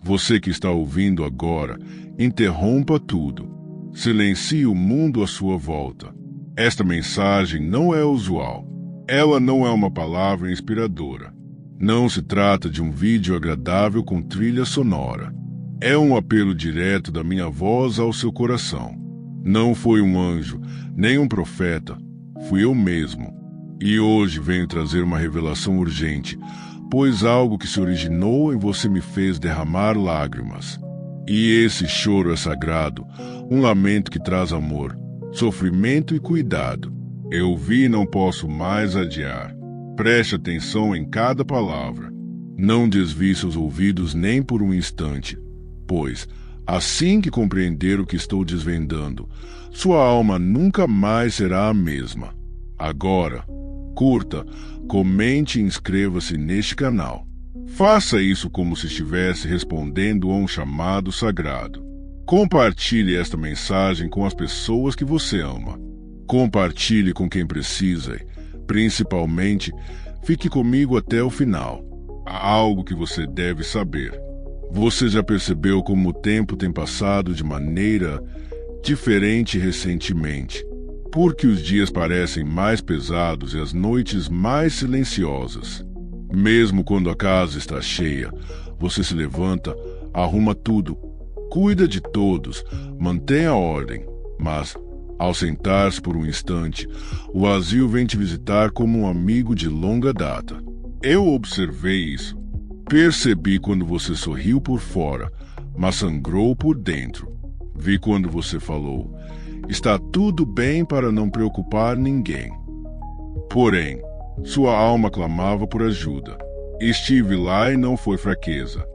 Você que está ouvindo agora, interrompa tudo. Silencie o mundo à sua volta. Esta mensagem não é usual. Ela não é uma palavra inspiradora. Não se trata de um vídeo agradável com trilha sonora. É um apelo direto da minha voz ao seu coração. Não foi um anjo, nem um profeta. Fui eu mesmo. E hoje venho trazer uma revelação urgente, pois algo que se originou em você me fez derramar lágrimas. E esse choro é sagrado, um lamento que traz amor, sofrimento e cuidado. Eu vi e não posso mais adiar. Preste atenção em cada palavra. Não desvie seus ouvidos nem por um instante, pois, assim que compreender o que estou desvendando, sua alma nunca mais será a mesma. Agora, curta, comente e inscreva-se neste canal. Faça isso como se estivesse respondendo a um chamado sagrado. Compartilhe esta mensagem com as pessoas que você ama. Compartilhe com quem precisa e, principalmente, fique comigo até o final. Há algo que você deve saber. Você já percebeu como o tempo tem passado de maneira diferente recentemente? Porque os dias parecem mais pesados e as noites mais silenciosas. Mesmo quando a casa está cheia, você se levanta, arruma tudo, cuida de todos, mantém a ordem, mas, ao sentar-se por um instante, o vazio vem te visitar como um amigo de longa data. Eu observei isso. Percebi quando você sorriu por fora, mas sangrou por dentro. Vi quando você falou: está tudo bem para não preocupar ninguém. Porém, sua alma clamava por ajuda. Estive lá e não foi fraqueza.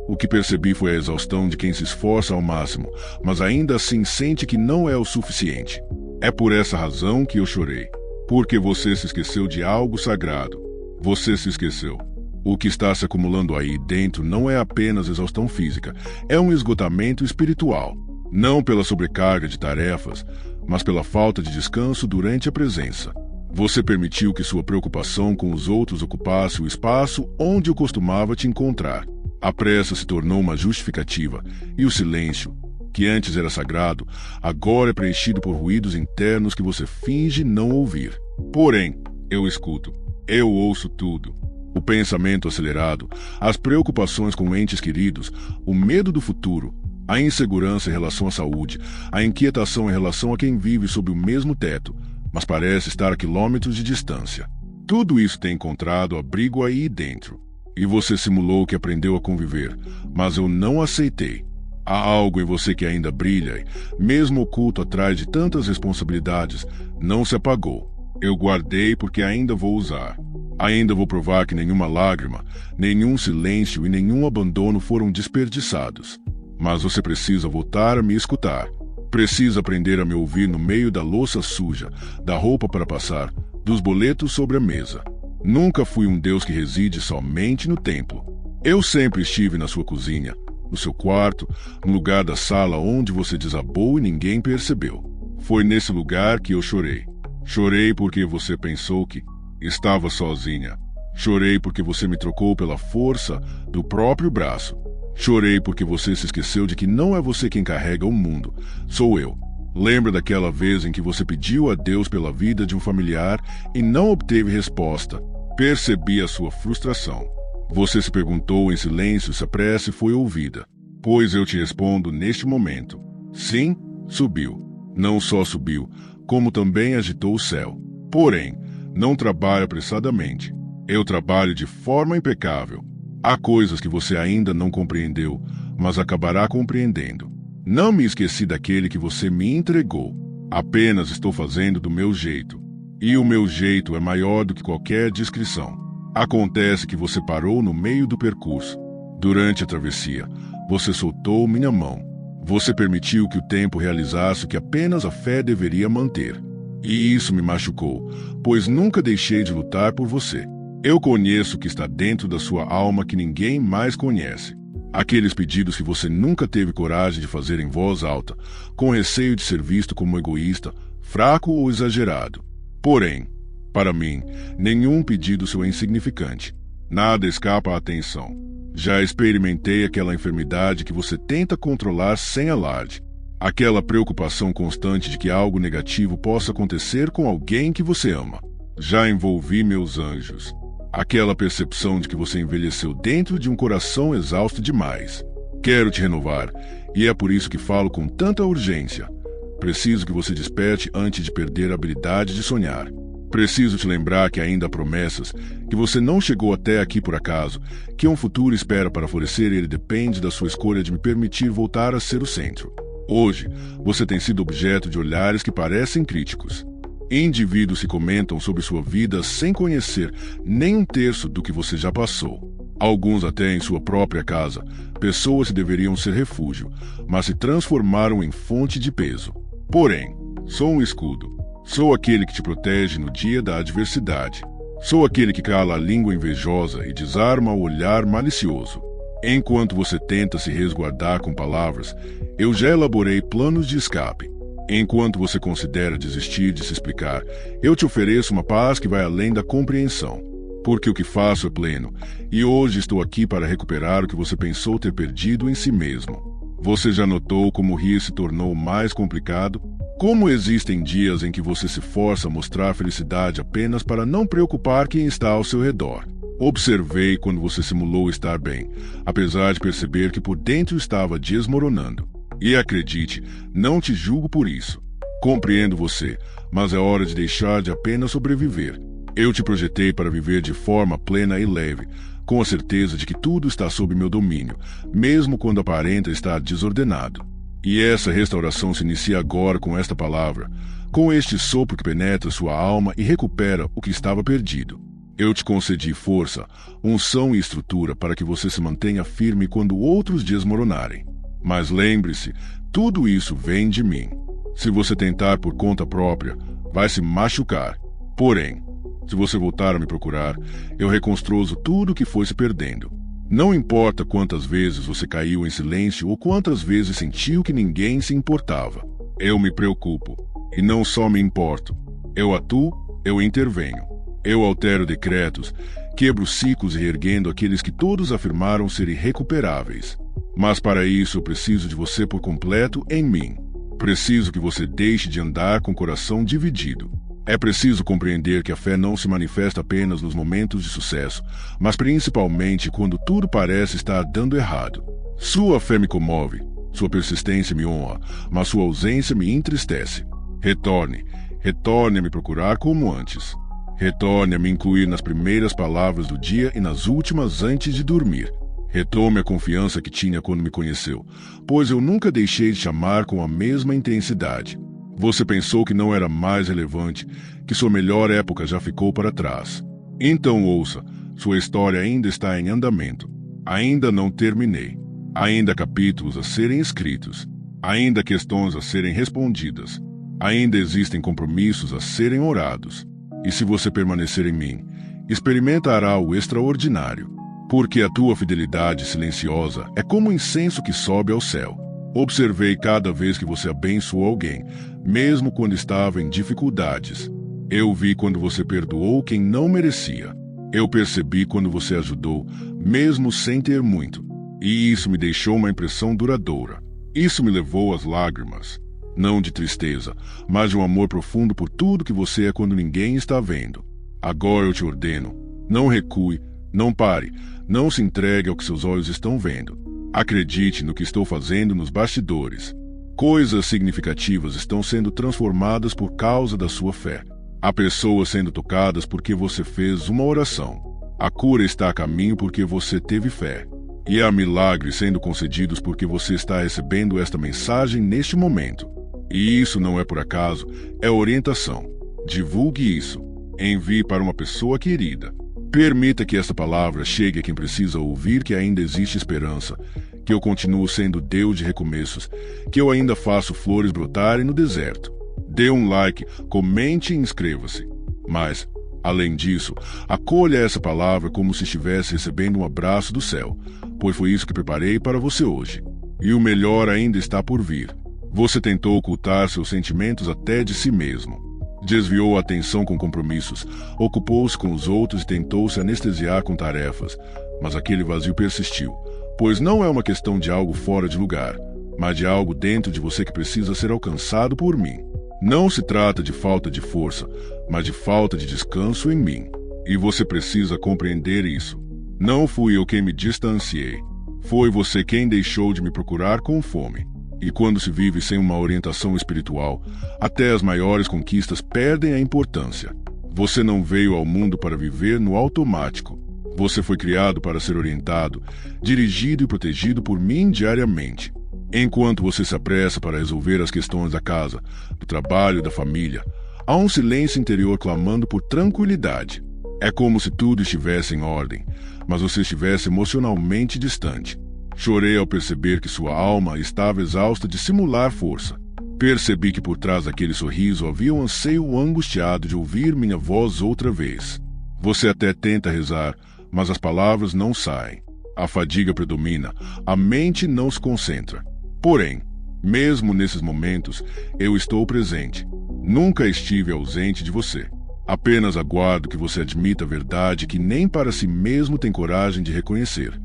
O que percebi foi a exaustão de quem se esforça ao máximo, mas ainda assim sente que não é o suficiente. É por essa razão que eu chorei. Porque você se esqueceu de algo sagrado. Você se esqueceu. O que está se acumulando aí dentro não é apenas exaustão física, é um esgotamento espiritual. Não pela sobrecarga de tarefas, mas pela falta de descanso durante a presença. Você permitiu que sua preocupação com os outros ocupasse o espaço onde eu costumava te encontrar. A pressa se tornou uma justificativa, e o silêncio, que antes era sagrado, agora é preenchido por ruídos internos que você finge não ouvir. Porém, eu escuto, eu ouço tudo. O pensamento acelerado, as preocupações com entes queridos, o medo do futuro, a insegurança em relação à saúde, a inquietação em relação a quem vive sob o mesmo teto, mas parece estar a quilômetros de distância. Tudo isso tem encontrado abrigo aí dentro. E você simulou que aprendeu a conviver, mas eu não aceitei. Há algo em você que ainda brilha e, mesmo oculto atrás de tantas responsabilidades, não se apagou. Eu guardei porque ainda vou usar. Ainda vou provar que nenhuma lágrima, nenhum silêncio e nenhum abandono foram desperdiçados. Mas você precisa voltar a me escutar. Precisa aprender a me ouvir no meio da louça suja, da roupa para passar, dos boletos sobre a mesa. Nunca fui um Deus que reside somente no templo. Eu sempre estive na sua cozinha, no seu quarto, no lugar da sala onde você desabou e ninguém percebeu. Foi nesse lugar que eu chorei. Chorei porque você pensou que estava sozinha. Chorei porque você me trocou pela força do próprio braço. Chorei porque você se esqueceu de que não é você quem carrega o mundo, sou eu. Lembra daquela vez em que você pediu a Deus pela vida de um familiar e não obteve resposta? Percebi a sua frustração. Você se perguntou em silêncio se a prece foi ouvida. Pois eu te respondo neste momento. Sim, subiu. Não só subiu, como também agitou o céu. Porém, não trabalho apressadamente. Eu trabalho de forma impecável. Há coisas que você ainda não compreendeu, mas acabará compreendendo. Não me esqueci daquele que você me entregou. Apenas estou fazendo do meu jeito. E o meu jeito é maior do que qualquer descrição. Acontece que você parou no meio do percurso. Durante a travessia, você soltou minha mão. Você permitiu que o tempo realizasse o que apenas a fé deveria manter. E isso me machucou, pois nunca deixei de lutar por você. Eu conheço o que está dentro da sua alma que ninguém mais conhece. Aqueles pedidos que você nunca teve coragem de fazer em voz alta, com receio de ser visto como egoísta, fraco ou exagerado. Porém, para mim, nenhum pedido seu é insignificante. Nada escapa à atenção. Já experimentei aquela enfermidade que você tenta controlar sem alarde. Aquela preocupação constante de que algo negativo possa acontecer com alguém que você ama. Já envolvi meus anjos. Aquela percepção de que você envelheceu dentro de um coração exausto demais. Quero te renovar, e é por isso que falo com tanta urgência. Preciso que você desperte antes de perder a habilidade de sonhar. Preciso te lembrar que ainda há promessas, que você não chegou até aqui por acaso, que um futuro espera para florescer e ele depende da sua escolha de me permitir voltar a ser o centro. Hoje, você tem sido objeto de olhares que parecem críticos. Indivíduos que comentam sobre sua vida sem conhecer nem um terço do que você já passou. Alguns até em sua própria casa, pessoas que deveriam ser refúgio, mas se transformaram em fonte de peso. Porém, sou um escudo. Sou aquele que te protege no dia da adversidade. Sou aquele que cala a língua invejosa e desarma o olhar malicioso. Enquanto você tenta se resguardar com palavras, eu já elaborei planos de escape. Enquanto você considera desistir de se explicar, eu te ofereço uma paz que vai além da compreensão. Porque o que faço é pleno, e hoje estou aqui para recuperar o que você pensou ter perdido em si mesmo. Você já notou como rir se tornou mais complicado? Como existem dias em que você se força a mostrar felicidade apenas para não preocupar quem está ao seu redor? Observei quando você simulou estar bem, apesar de perceber que por dentro estava desmoronando. E acredite, não te julgo por isso. Compreendo você, mas é hora de deixar de apenas sobreviver. Eu te projetei para viver de forma plena e leve, com a certeza de que tudo está sob meu domínio, mesmo quando aparenta estar desordenado. E essa restauração se inicia agora com esta palavra, com este sopro que penetra sua alma e recupera o que estava perdido. Eu te concedi força, unção e estrutura para que você se mantenha firme quando outros desmoronarem. Mas lembre-se, tudo isso vem de mim. Se você tentar por conta própria, vai se machucar. Porém, se você voltar a me procurar, eu reconstruo tudo o que foi se perdendo. Não importa quantas vezes você caiu em silêncio ou quantas vezes sentiu que ninguém se importava. Eu me preocupo. E não só me importo. Eu atuo, eu intervenho. Eu altero decretos, quebro ciclos e reerguendo aqueles que todos afirmaram ser irrecuperáveis. Mas para isso eu preciso de você por completo em mim. Preciso que você deixe de andar com o coração dividido. É preciso compreender que a fé não se manifesta apenas nos momentos de sucesso, mas principalmente quando tudo parece estar dando errado. Sua fé me comove, sua persistência me honra, mas sua ausência me entristece. Retorne a me procurar como antes. Retorne a me incluir nas primeiras palavras do dia e nas últimas antes de dormir. Retome a confiança que tinha quando me conheceu, pois eu nunca deixei de te amar com a mesma intensidade. Você pensou que não era mais relevante, que sua melhor época já ficou para trás. Então ouça, sua história ainda está em andamento. Ainda não terminei. Ainda há capítulos a serem escritos. Ainda há questões a serem respondidas. Ainda existem compromissos a serem orados. E se você permanecer em mim, experimentará o extraordinário. Porque a tua fidelidade silenciosa é como um incenso que sobe ao céu. Observei cada vez que você abençoou alguém, mesmo quando estava em dificuldades. Eu vi quando você perdoou quem não merecia. Eu percebi quando você ajudou, mesmo sem ter muito. E isso me deixou uma impressão duradoura. Isso me levou às lágrimas. Não de tristeza, mas de um amor profundo por tudo que você é quando ninguém está vendo. Agora eu te ordeno, não recue, não pare, não se entregue ao que seus olhos estão vendo. Acredite no que estou fazendo nos bastidores. Coisas significativas estão sendo transformadas por causa da sua fé. Há pessoas sendo tocadas porque você fez uma oração. A cura está a caminho porque você teve fé. E há milagres sendo concedidos porque você está recebendo esta mensagem neste momento. E isso não é por acaso, é orientação. Divulgue isso. Envie para uma pessoa querida. Permita que esta palavra chegue a quem precisa ouvir que ainda existe esperança, que eu continuo sendo Deus de recomeços, que eu ainda faço flores brotarem no deserto. Dê um like, comente e inscreva-se. Mas, além disso, acolha essa palavra como se estivesse recebendo um abraço do céu, pois foi isso que preparei para você hoje. E o melhor ainda está por vir. Você tentou ocultar seus sentimentos até de si mesmo. Desviou a atenção com compromissos, ocupou-se com os outros e tentou se anestesiar com tarefas. mas aquele vazio persistiu, pois não é uma questão de algo fora de lugar, mas de algo dentro de você que precisa ser alcançado por mim. Não se trata de falta de força, mas de falta de descanso em mim. E você precisa compreender isso. Não fui eu quem me distanciei. Foi você quem deixou de me procurar com fome. E quando se vive sem uma orientação espiritual, até as maiores conquistas perdem a importância. Você não veio ao mundo para viver no automático. Você foi criado para ser orientado, dirigido e protegido por mim diariamente. Enquanto você se apressa para resolver as questões da casa, do trabalho e da família, há um silêncio interior clamando por tranquilidade. É como se tudo estivesse em ordem, mas você estivesse emocionalmente distante. Chorei ao perceber que sua alma estava exausta de simular força. Percebi que por trás daquele sorriso havia um anseio angustiado de ouvir minha voz outra vez. Você até tenta rezar, mas as palavras não saem. A fadiga predomina, a mente não se concentra. Porém, mesmo nesses momentos, eu estou presente. Nunca estive ausente de você. Apenas aguardo que você admita a verdade que nem para si mesmo tem coragem de reconhecer.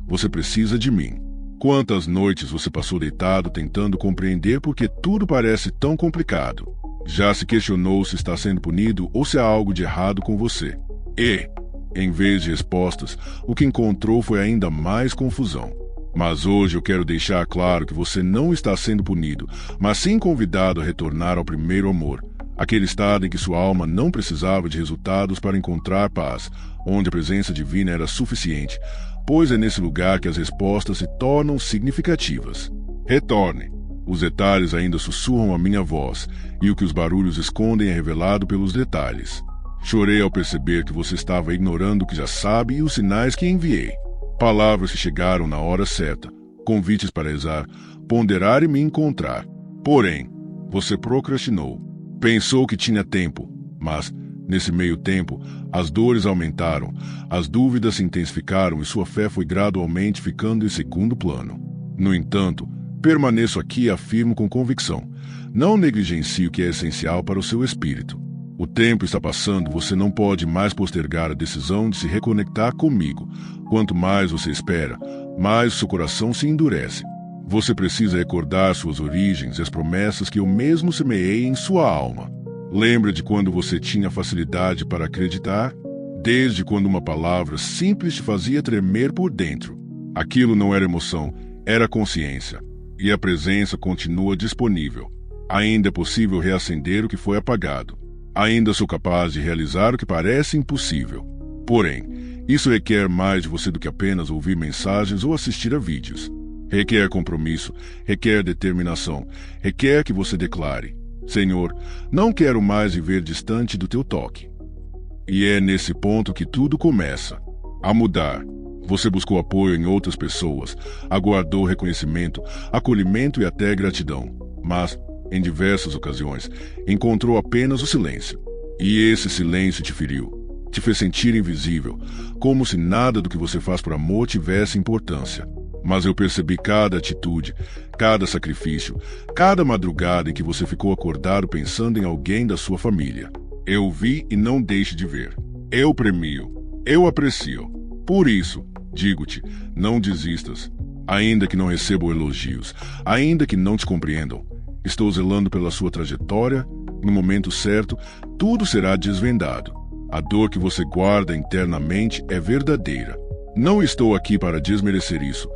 Você precisa de mim. Quantas noites você passou deitado tentando compreender por que tudo parece tão complicado? Já se questionou se está sendo punido ou se há algo de errado com você? E, em vez de respostas, o que encontrou foi ainda mais confusão. Mas hoje eu quero deixar claro que você não está sendo punido, mas sim convidado a retornar ao primeiro amor. Aquele estado em que sua alma não precisava de resultados para encontrar paz, onde a presença divina era suficiente, pois é nesse lugar que as respostas se tornam significativas. Retorne. Os detalhes ainda sussurram a minha voz, e o que os barulhos escondem é revelado pelos detalhes. Chorei ao perceber que você estava ignorando o que já sabe e os sinais que enviei. Palavras que chegaram na hora certa, convites para rezar, ponderar e me encontrar. Porém, você procrastinou. Pensou que tinha tempo, mas, nesse meio tempo, as dores aumentaram, as dúvidas se intensificaram e sua fé foi gradualmente ficando em segundo plano. No entanto, permaneço aqui e afirmo com convicção: não negligencie o que é essencial para o seu espírito. O tempo está passando, você não pode mais postergar a decisão de se reconectar comigo. Quanto mais você espera, mais seu coração se endurece. Você precisa recordar suas origens e as promessas que eu mesmo semeei em sua alma. Lembra de quando você tinha facilidade para acreditar? Desde quando uma palavra simples te fazia tremer por dentro. Aquilo não era emoção, era consciência. E a presença continua disponível. Ainda é possível reacender o que foi apagado. Ainda sou capaz de realizar o que parece impossível. Porém, isso requer mais de você do que apenas ouvir mensagens ou assistir a vídeos. Requer compromisso, requer determinação, requer que você declare: Senhor, não quero mais viver distante do teu toque. E é nesse ponto que tudo começa a mudar. Você buscou apoio em outras pessoas, aguardou reconhecimento, acolhimento e até gratidão. Mas, em diversas ocasiões, encontrou apenas o silêncio. E esse silêncio te feriu, te fez sentir invisível, como se nada do que você faz por amor tivesse importância. Mas eu percebi cada atitude, cada sacrifício, cada madrugada em que você ficou acordado pensando em alguém da sua família. Eu vi e não deixe de ver. Eu premio, eu aprecio. Por isso, digo-te, não desistas. Ainda que não recebam elogios, ainda que não te compreendam, estou zelando pela sua trajetória. No momento certo, tudo será desvendado. A dor que você guarda internamente é verdadeira. Não estou aqui para desmerecer isso,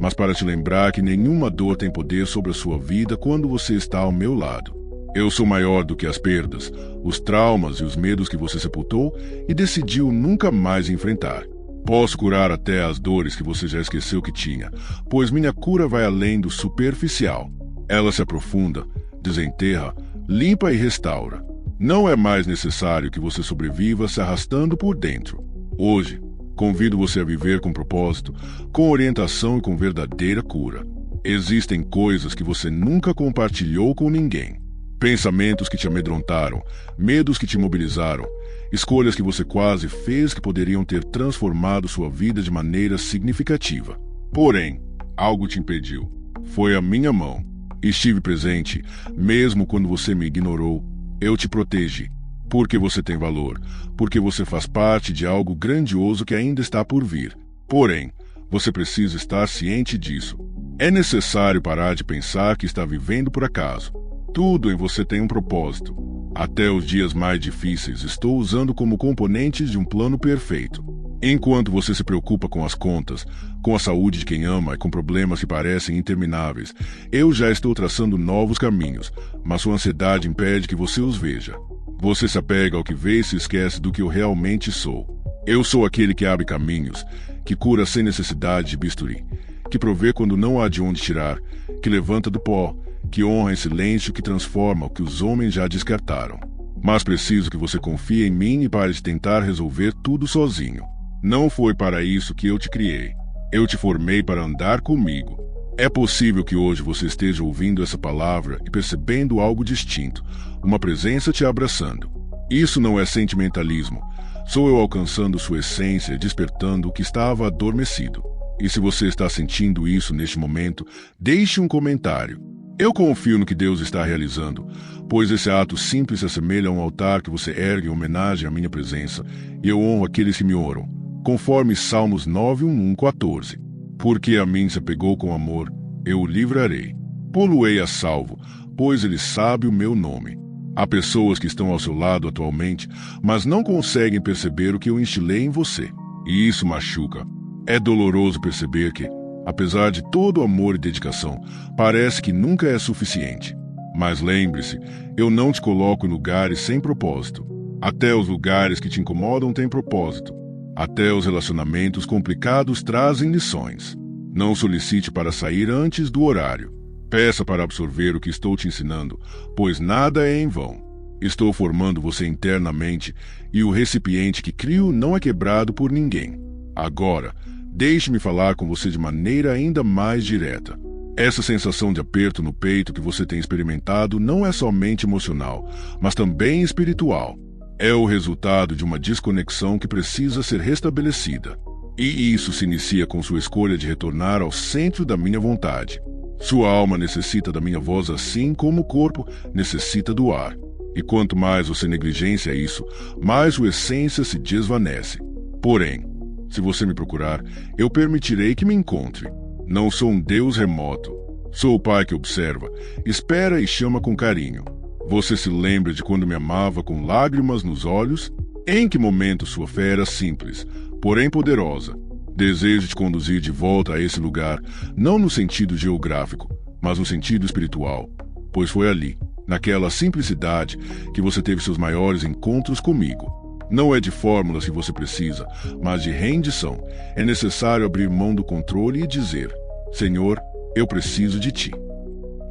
mas para te lembrar que nenhuma dor tem poder sobre a sua vida quando você está ao meu lado. Eu sou maior do que as perdas, os traumas e os medos que você sepultou e decidiu nunca mais enfrentar. Posso curar até as dores que você já esqueceu que tinha, pois minha cura vai além do superficial. Ela se aprofunda, desenterra, limpa e restaura. Não é mais necessário que você sobreviva se arrastando por dentro. Hoje, convido você a viver com propósito, com orientação e com verdadeira cura. Existem coisas que você nunca compartilhou com ninguém. Pensamentos que te amedrontaram, medos que te imobilizaram, escolhas que você quase fez que poderiam ter transformado sua vida de maneira significativa. Porém, algo te impediu. Foi a minha mão. Estive presente, mesmo quando você me ignorou. Eu te protegi. Porque você tem valor, porque você faz parte de algo grandioso que ainda está por vir. Porém, você precisa estar ciente disso. É necessário parar de pensar que está vivendo por acaso. Tudo em você tem um propósito. Até os dias mais difíceis estou usando como componentes de um plano perfeito. Enquanto você se preocupa com as contas, com a saúde de quem ama e com problemas que parecem intermináveis, eu já estou traçando novos caminhos, mas sua ansiedade impede que você os veja. Você se apega ao que vê e se esquece do que eu realmente sou. Eu sou aquele que abre caminhos, que cura sem necessidade de bisturi, que provê quando não há de onde tirar, que levanta do pó, que honra em silêncio, que transforma o que os homens já descartaram. Mas preciso que você confie em mim e pare de tentar resolver tudo sozinho. Não foi para isso que eu te criei. Eu te formei para andar comigo. É possível que hoje você esteja ouvindo essa palavra e percebendo algo distinto, uma presença te abraçando. Isso não é sentimentalismo. Sou eu alcançando sua essência, despertando o que estava adormecido. E se você está sentindo isso neste momento, deixe um comentário. Eu confio no que Deus está realizando, pois esse ato simples se assemelha a um altar que você ergue em homenagem à minha presença, e eu honro aqueles que me oram, conforme Salmos 9:14. Porque a mim se apegou com amor, eu o livrarei. Pô-lo-ei a salvo, pois ele sabe o meu nome. Há pessoas que estão ao seu lado atualmente, mas não conseguem perceber o que eu instilei em você. E isso machuca. É doloroso perceber que, apesar de todo o amor e dedicação, parece que nunca é suficiente. Mas lembre-se, eu não te coloco em lugares sem propósito. Até os lugares que te incomodam têm propósito. Até os relacionamentos complicados trazem lições. Não solicite para sair antes do horário. Peça para absorver o que estou te ensinando, pois nada é em vão. Estou formando você internamente e o recipiente que crio não é quebrado por ninguém. Agora, deixe-me falar com você de maneira ainda mais direta. Essa sensação de aperto no peito que você tem experimentado não é somente emocional, mas também espiritual. É o resultado de uma desconexão que precisa ser restabelecida. E isso se inicia com sua escolha de retornar ao centro da minha vontade. Sua alma necessita da minha voz assim como o corpo necessita do ar. E quanto mais você negligencia isso, mais sua essência se desvanece. Porém, se você me procurar, eu permitirei que me encontre. Não sou um Deus remoto. Sou o Pai que observa, espera e chama com carinho. Você se lembra de quando me amava com lágrimas nos olhos? Em que momento sua fé era simples, porém poderosa? Desejo te conduzir de volta a esse lugar, não no sentido geográfico, mas no sentido espiritual, pois foi ali, naquela simplicidade, que você teve seus maiores encontros comigo. Não é de fórmulas que você precisa, mas de rendição. É necessário abrir mão do controle e dizer: Senhor, eu preciso de ti.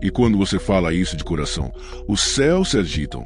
E quando você fala isso de coração, os céus se agitam,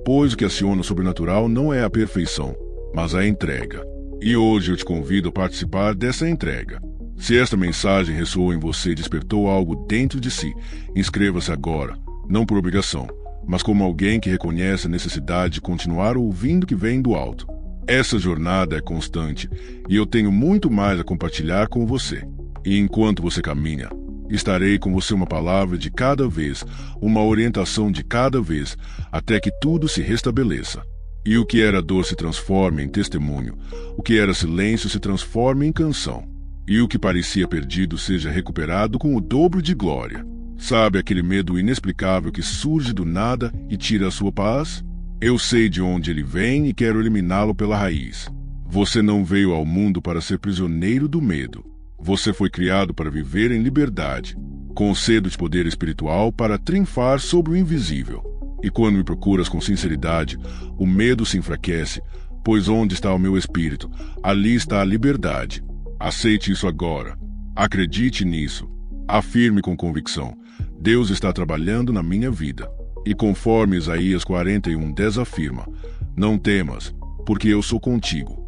pois o que aciona o sobrenatural não é a perfeição, mas a entrega. E hoje eu te convido a participar dessa entrega. Se esta mensagem ressoou em você e despertou algo dentro de si, inscreva-se agora, não por obrigação, mas como alguém que reconhece a necessidade de continuar ouvindo o que vem do alto. Essa jornada é constante e eu tenho muito mais a compartilhar com você. E enquanto você caminha, estarei com você uma palavra de cada vez, uma orientação de cada vez, até que tudo se restabeleça. E o que era dor se transforme em testemunho, o que era silêncio se transforme em canção, e o que parecia perdido seja recuperado com o dobro de glória. Sabe aquele medo inexplicável que surge do nada e tira a sua paz? Eu sei de onde ele vem e quero eliminá-lo pela raiz. Você não veio ao mundo para ser prisioneiro do medo. Você foi criado para viver em liberdade. Concedo-te poder espiritual para triunfar sobre o invisível. E quando me procuras com sinceridade, o medo se enfraquece, pois onde está o meu espírito, ali está a liberdade. Aceite isso agora. Acredite nisso. Afirme com convicção: Deus está trabalhando na minha vida. E conforme Isaías 41:10 afirma: Não temas, porque eu sou contigo.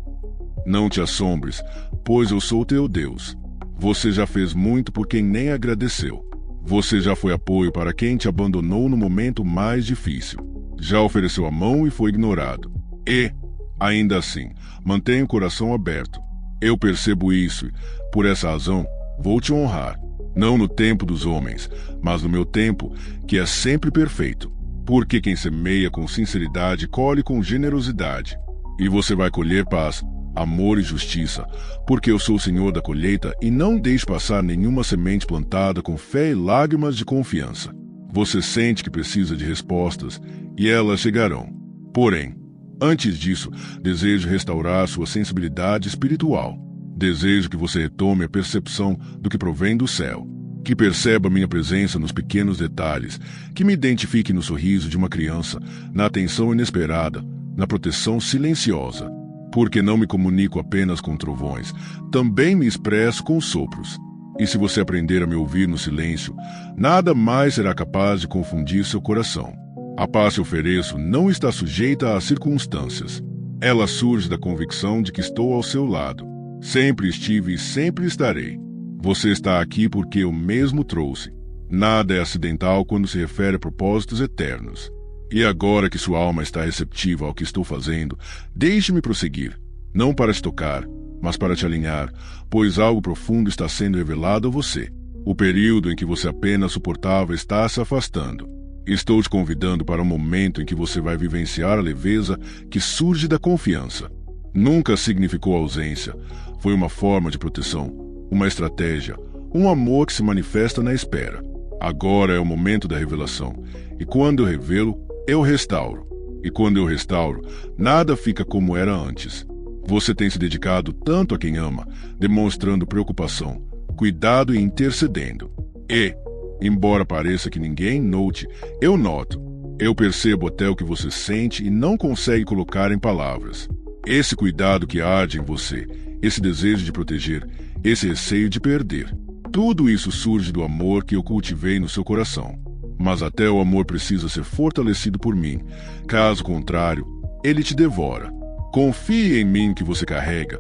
Não te assombres, pois eu sou teu Deus. Você já fez muito por quem nem agradeceu. Você já foi apoio para quem te abandonou no momento mais difícil. Já ofereceu a mão e foi ignorado. E, ainda assim, mantenha o coração aberto. Eu percebo isso e, por essa razão, vou te honrar. Não no tempo dos homens, mas no meu tempo, que é sempre perfeito. Porque quem semeia com sinceridade colhe com generosidade. E você vai colher paz, amor e justiça, porque eu sou o Senhor da colheita e não deixo passar nenhuma semente plantada com fé e lágrimas de confiança. Você sente que precisa de respostas e elas chegarão. Porém, antes disso, desejo restaurar sua sensibilidade espiritual. Desejo que você retome a percepção do que provém do céu, que perceba minha presença nos pequenos detalhes, que me identifique no sorriso de uma criança, na atenção inesperada, na proteção silenciosa. Porque não me comunico apenas com trovões, também me expresso com sopros. E se você aprender a me ouvir no silêncio, nada mais será capaz de confundir seu coração. A paz que ofereço não está sujeita às circunstâncias. Ela surge da convicção de que estou ao seu lado. Sempre estive e sempre estarei. Você está aqui porque eu mesmo trouxe. Nada é acidental quando se refere a propósitos eternos. E agora que sua alma está receptiva ao que estou fazendo, deixe-me prosseguir, não para te tocar, mas para te alinhar, pois algo profundo está sendo revelado a você. O período em que você apenas suportava está se afastando. Estou te convidando para um momento em que você vai vivenciar a leveza que surge da confiança. Nunca significou ausência. Foi uma forma de proteção, uma estratégia, um amor que se manifesta na espera. Agora é o momento da revelação. E quando eu revelo, eu restauro. E quando eu restauro, nada fica como era antes. Você tem se dedicado tanto a quem ama, demonstrando preocupação, cuidado e intercedendo. E, embora pareça que ninguém note, eu noto. Eu percebo até o que você sente e não consegue colocar em palavras. Esse cuidado que arde em você, esse desejo de proteger, esse receio de perder. Tudo isso surge do amor que eu cultivei no seu coração. Mas até o amor precisa ser fortalecido por mim. Caso contrário, ele te devora. Confie em mim que você carrega,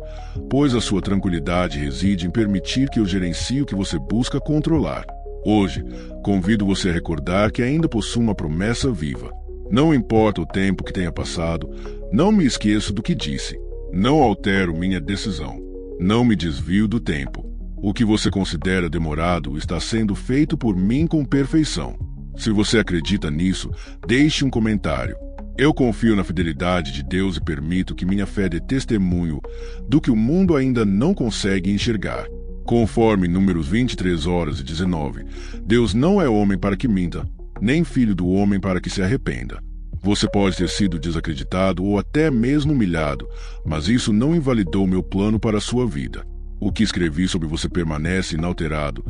pois a sua tranquilidade reside em permitir que eu gerencie o que você busca controlar. Hoje, convido você a recordar que ainda possui uma promessa viva. Não importa o tempo que tenha passado, não me esqueço do que disse. Não altero minha decisão. Não me desvio do tempo. O que você considera demorado está sendo feito por mim com perfeição. Se você acredita nisso, deixe um comentário. Eu confio na fidelidade de Deus e permito que minha fé dê testemunho do que o mundo ainda não consegue enxergar. Conforme Números 23:19, Deus não é homem para que minta, nem filho do homem para que se arrependa. Você pode ter sido desacreditado ou até mesmo humilhado, mas isso não invalidou meu plano para a sua vida. O que escrevi sobre você permanece inalterado,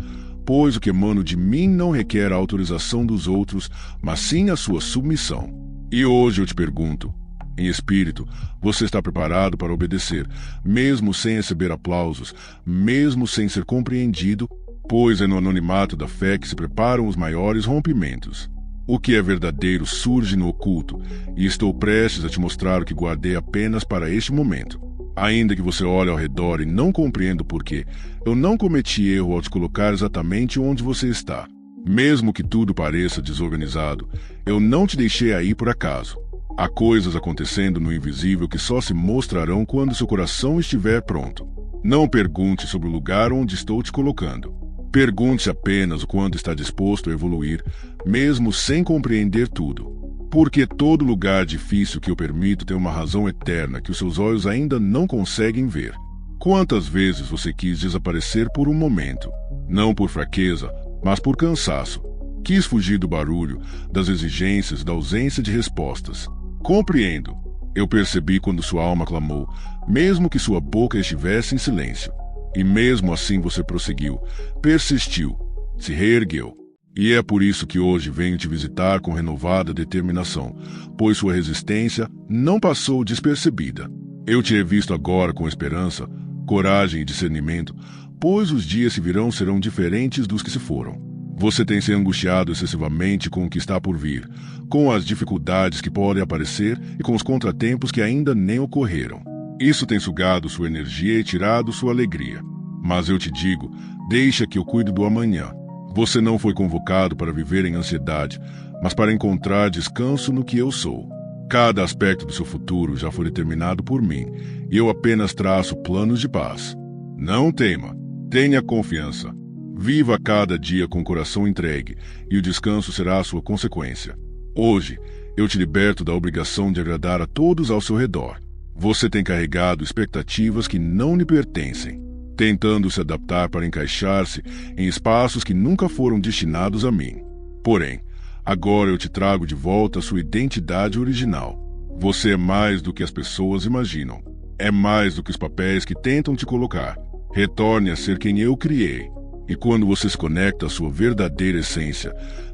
pois o que emana de mim não requer a autorização dos outros, mas sim a sua submissão. E hoje eu te pergunto, em espírito, você está preparado para obedecer, mesmo sem receber aplausos, mesmo sem ser compreendido, pois é no anonimato da fé que se preparam os maiores rompimentos. O que é verdadeiro surge no oculto, e estou prestes a te mostrar o que guardei apenas para este momento. Ainda que você olhe ao redor e não compreenda o porquê, eu não cometi erro ao te colocar exatamente onde você está. Mesmo que tudo pareça desorganizado, eu não te deixei aí por acaso. Há coisas acontecendo no invisível que só se mostrarão quando seu coração estiver pronto. Não pergunte sobre o lugar onde estou te colocando. Pergunte apenas o quanto está disposto a evoluir, mesmo sem compreender tudo. Porque todo lugar difícil que eu permito tem uma razão eterna que os seus olhos ainda não conseguem ver. Quantas vezes você quis desaparecer por um momento? Não por fraqueza, mas por cansaço. Quis fugir do barulho, das exigências, da ausência de respostas. Compreendo. Eu percebi quando sua alma clamou, mesmo que sua boca estivesse em silêncio. E mesmo assim você prosseguiu, persistiu, se reergueu. E é por isso que hoje venho te visitar com renovada determinação, pois sua resistência não passou despercebida. Eu te revisto agora com esperança, coragem e discernimento, pois os dias que virão serão diferentes dos que se foram. Você tem se angustiado excessivamente com o que está por vir, com as dificuldades que podem aparecer e com os contratempos que ainda nem ocorreram. Isso tem sugado sua energia e tirado sua alegria. Mas eu te digo, deixa que eu cuido do amanhã. Você não foi convocado para viver em ansiedade, mas para encontrar descanso no que eu sou. Cada aspecto do seu futuro já foi determinado por mim, e eu apenas traço planos de paz. Não tema, tenha confiança. Viva cada dia com o coração entregue, e o descanso será a sua consequência. Hoje, eu te liberto da obrigação de agradar a todos ao seu redor. Você tem carregado expectativas que não lhe pertencem, tentando se adaptar para encaixar-se em espaços que nunca foram destinados a mim. Porém, agora eu te trago de volta a sua identidade original. Você é mais do que as pessoas imaginam. É mais do que os papéis que tentam te colocar. Retorne a ser quem eu criei. E quando você se conecta à sua verdadeira essência,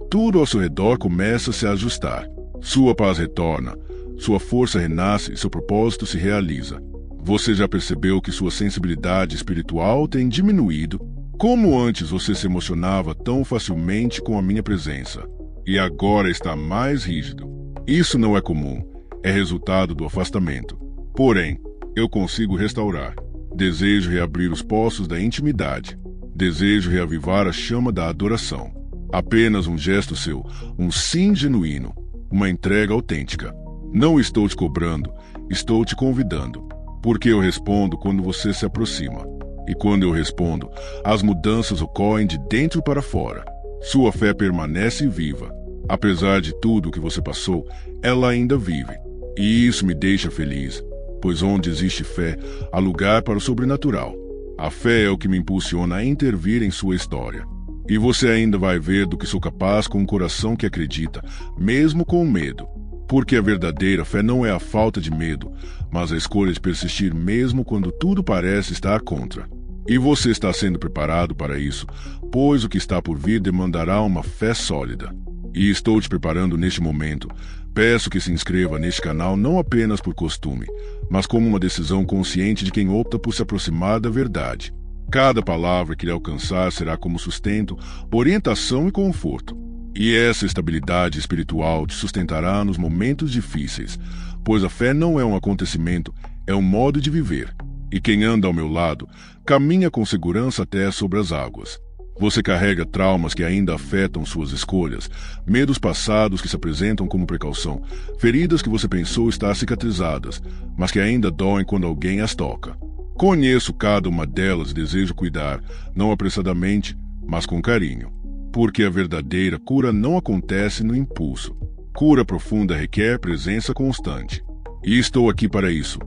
tudo ao seu redor começa a se ajustar. Sua paz retorna, sua força renasce e seu propósito se realiza. Você já percebeu que sua sensibilidade espiritual tem diminuído? Como antes você se emocionava tão facilmente com a minha presença, e agora está mais rígido. Isso não é comum, é resultado do afastamento. Porém, eu consigo restaurar. Desejo reabrir os poços da intimidade. Desejo reavivar a chama da adoração. Apenas um gesto seu, um sim genuíno, uma entrega autêntica. Não estou te cobrando, estou te convidando. Porque eu respondo quando você se aproxima. E quando eu respondo, as mudanças ocorrem de dentro para fora. Sua fé permanece viva. Apesar de tudo o que você passou, ela ainda vive. E isso me deixa feliz, pois onde existe fé, há lugar para o sobrenatural. A fé é o que me impulsiona a intervir em sua história. E você ainda vai ver do que sou capaz com um coração que acredita, mesmo com medo. Porque a verdadeira fé não é a falta de medo, mas a escolha de persistir mesmo quando tudo parece estar contra. E você está sendo preparado para isso, pois o que está por vir demandará uma fé sólida. E estou te preparando neste momento. Peço que se inscreva neste canal não apenas por costume, mas como uma decisão consciente de quem opta por se aproximar da verdade. Cada palavra que lhe alcançar será como sustento, orientação e conforto. E essa estabilidade espiritual te sustentará nos momentos difíceis, pois a fé não é um acontecimento, é um modo de viver. E quem anda ao meu lado, caminha com segurança até sobre as águas. Você carrega traumas que ainda afetam suas escolhas, medos passados que se apresentam como precaução, feridas que você pensou estar cicatrizadas, mas que ainda doem quando alguém as toca. Conheço cada uma delas e desejo cuidar, não apressadamente, mas com carinho. Porque a verdadeira cura não acontece no impulso. Cura profunda requer presença constante. E estou aqui para isso.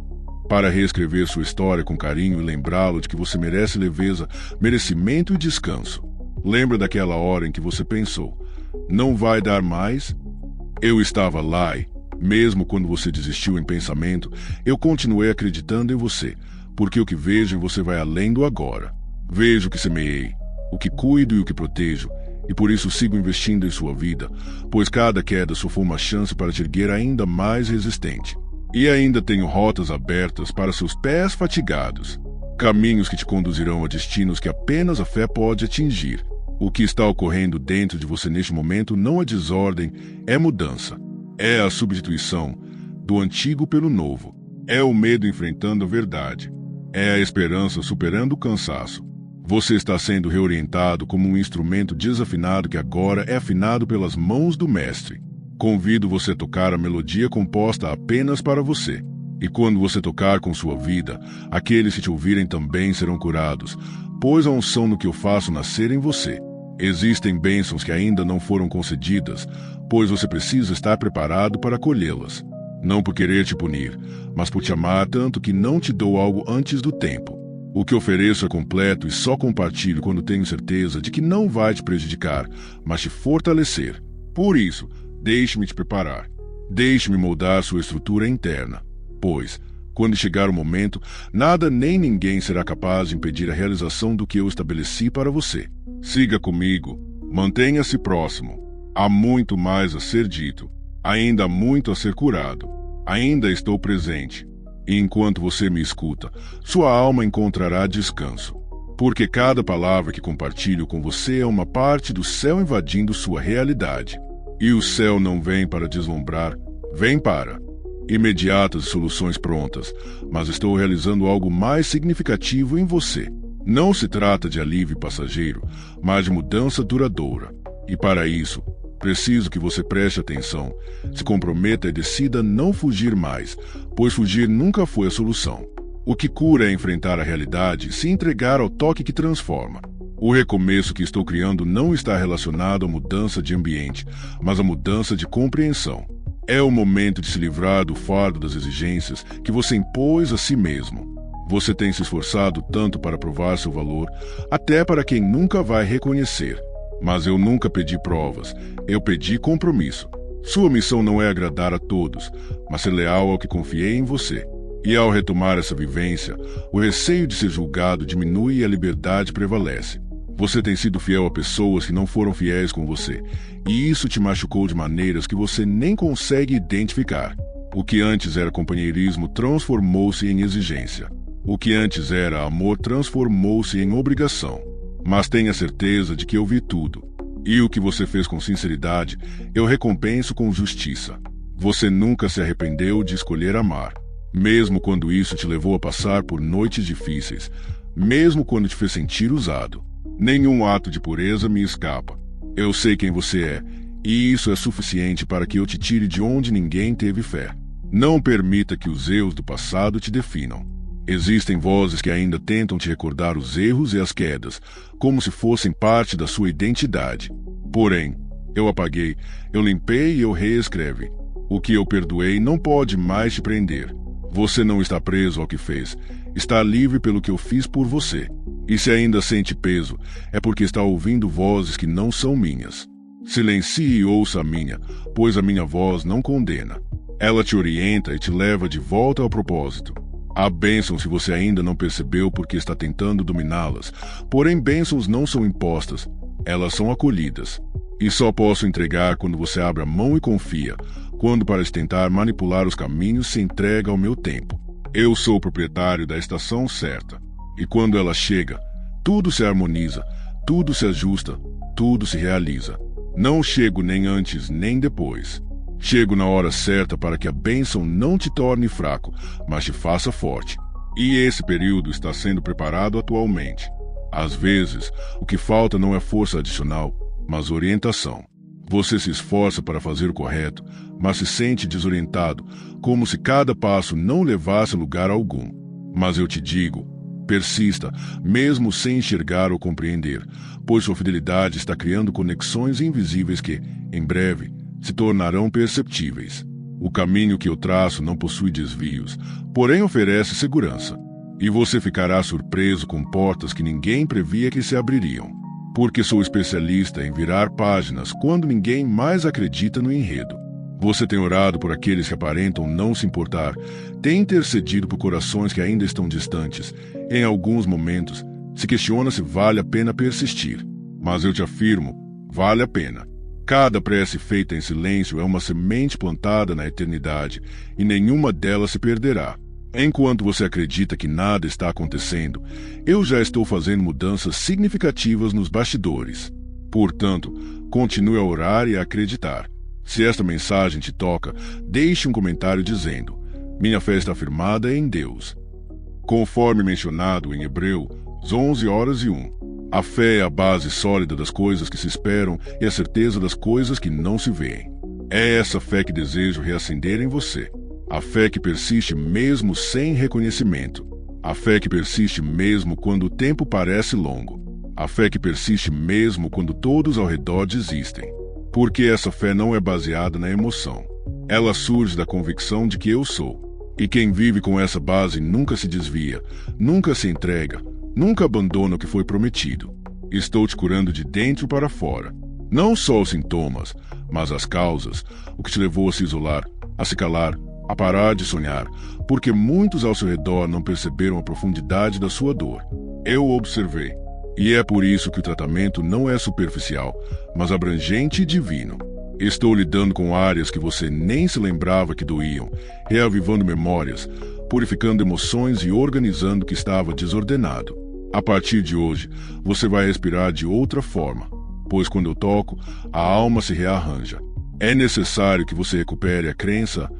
Para reescrever sua história com carinho e lembrá-lo de que você merece leveza, merecimento e descanso. Lembra daquela hora em que você pensou, não vai dar mais? Eu estava lá e, mesmo quando você desistiu em pensamento, eu continuei acreditando em você, porque o que vejo em você vai além do agora. Vejo o que semeei, o que cuido e o que protejo, e por isso sigo investindo em sua vida, pois cada queda só foi uma chance para te erguer ainda mais resistente. E ainda tenho rotas abertas para seus pés fatigados, caminhos que te conduzirão a destinos que apenas a fé pode atingir. O que está ocorrendo dentro de você neste momento não é desordem, é mudança. É a substituição do antigo pelo novo. É o medo enfrentando a verdade. É a esperança superando o cansaço. Você está sendo reorientado como um instrumento desafinado que agora é afinado pelas mãos do Mestre. Convido você a tocar a melodia composta apenas para você. E quando você tocar com sua vida, aqueles que te ouvirem também serão curados, pois a unção no que eu faço nascer em você. Existem bênçãos que ainda não foram concedidas, pois você precisa estar preparado para colhê-las. Não por querer te punir, mas por te amar tanto que não te dou algo antes do tempo. O que ofereço é completo e só compartilho quando tenho certeza de que não vai te prejudicar, mas te fortalecer. Por isso, deixe-me te preparar. Deixe-me moldar sua estrutura interna. Pois, quando chegar o momento, nada nem ninguém será capaz de impedir a realização do que eu estabeleci para você. Siga comigo. Mantenha-se próximo. Há muito mais a ser dito. Ainda há muito a ser curado. Ainda estou presente. E enquanto você me escuta, sua alma encontrará descanso. Porque cada palavra que compartilho com você é uma parte do céu invadindo sua realidade. E o céu não vem para deslumbrar, vem para imediatas soluções prontas, mas estou realizando algo mais significativo em você. Não se trata de alívio passageiro, mas de mudança duradoura. E para isso, preciso que você preste atenção, se comprometa e decida não fugir mais, pois fugir nunca foi a solução. O que cura é enfrentar a realidade e se entregar ao toque que transforma. O recomeço que estou criando não está relacionado à mudança de ambiente, mas à mudança de compreensão. É o momento de se livrar do fardo das exigências que você impôs a si mesmo. Você tem se esforçado tanto para provar seu valor, até para quem nunca vai reconhecer. Mas eu nunca pedi provas, eu pedi compromisso. Sua missão não é agradar a todos, mas ser leal ao que confiei em você. E ao retomar essa vivência, o receio de ser julgado diminui e a liberdade prevalece. Você tem sido fiel a pessoas que não foram fiéis com você, e isso te machucou de maneiras que você nem consegue identificar. O que antes era companheirismo transformou-se em exigência. O que antes era amor transformou-se em obrigação. Mas tenha certeza de que eu vi tudo. E o que você fez com sinceridade, eu recompenso com justiça. Você nunca se arrependeu de escolher amar. Mesmo quando isso te levou a passar por noites difíceis. Mesmo quando te fez sentir usado. Nenhum ato de pureza me escapa. Eu sei quem você é, e isso é suficiente para que eu te tire de onde ninguém teve fé. Não permita que os erros do passado te definam. Existem vozes que ainda tentam te recordar os erros e as quedas, como se fossem parte da sua identidade. Porém, eu apaguei, eu limpei e eu reescrevi. O que eu perdoei não pode mais te prender. Você não está preso ao que fez. Está livre pelo que eu fiz por você. E se ainda sente peso, é porque está ouvindo vozes que não são minhas. Silencie e ouça a minha, pois a minha voz não condena. Ela te orienta e te leva de volta ao propósito. Há bênçãos se você ainda não percebeu porque está tentando dominá-las. Porém, bênçãos não são impostas, elas são acolhidas. E só posso entregar quando você abre a mão e confia, quando para tentar manipular os caminhos se entrega ao meu tempo. Eu sou o proprietário da estação certa. E quando ela chega, tudo se harmoniza, tudo se ajusta, tudo se realiza. Não chego nem antes nem depois. Chego na hora certa para que a bênção não te torne fraco, mas te faça forte. E esse período está sendo preparado atualmente. Às vezes, o que falta não é força adicional, mas orientação. Você se esforça para fazer o correto, mas se sente desorientado, como se cada passo não levasse a lugar algum. Mas eu te digo, persista, mesmo sem enxergar ou compreender, pois sua fidelidade está criando conexões invisíveis que, em breve, se tornarão perceptíveis. O caminho que eu traço não possui desvios, porém oferece segurança. E você ficará surpreso com portas que ninguém previa que se abririam. Porque sou especialista em virar páginas quando ninguém mais acredita no enredo. Você tem orado por aqueles que aparentam não se importar, tem intercedido por corações que ainda estão distantes. Em alguns momentos, se questiona se vale a pena persistir. Mas eu te afirmo, vale a pena. Cada prece feita em silêncio é uma semente plantada na eternidade, e nenhuma delas se perderá. Enquanto você acredita que nada está acontecendo, eu já estou fazendo mudanças significativas nos bastidores. Portanto, continue a orar e a acreditar. Se esta mensagem te toca, deixe um comentário dizendo: minha fé está firmada em Deus. Conforme mencionado em Hebreus 11:01, a fé é a base sólida das coisas que se esperam e a certeza das coisas que não se veem. É essa fé que desejo reacender em você. A fé que persiste mesmo sem reconhecimento. A fé que persiste mesmo quando o tempo parece longo. A fé que persiste mesmo quando todos ao redor desistem. Porque essa fé não é baseada na emoção. Ela surge da convicção de que eu sou. E quem vive com essa base nunca se desvia, nunca se entrega, nunca abandona o que foi prometido. Estou te curando de dentro para fora. Não só os sintomas, mas as causas, o que te levou a se isolar, a se calar, a parar de sonhar, porque muitos ao seu redor não perceberam a profundidade da sua dor. Eu observei. E é por isso que o tratamento não é superficial, mas abrangente e divino. Estou lidando com áreas que você nem se lembrava que doíam, reavivando memórias, purificando emoções e organizando o que estava desordenado. A partir de hoje, você vai respirar de outra forma, pois quando eu toco, a alma se rearranja. É necessário que você recupere a crença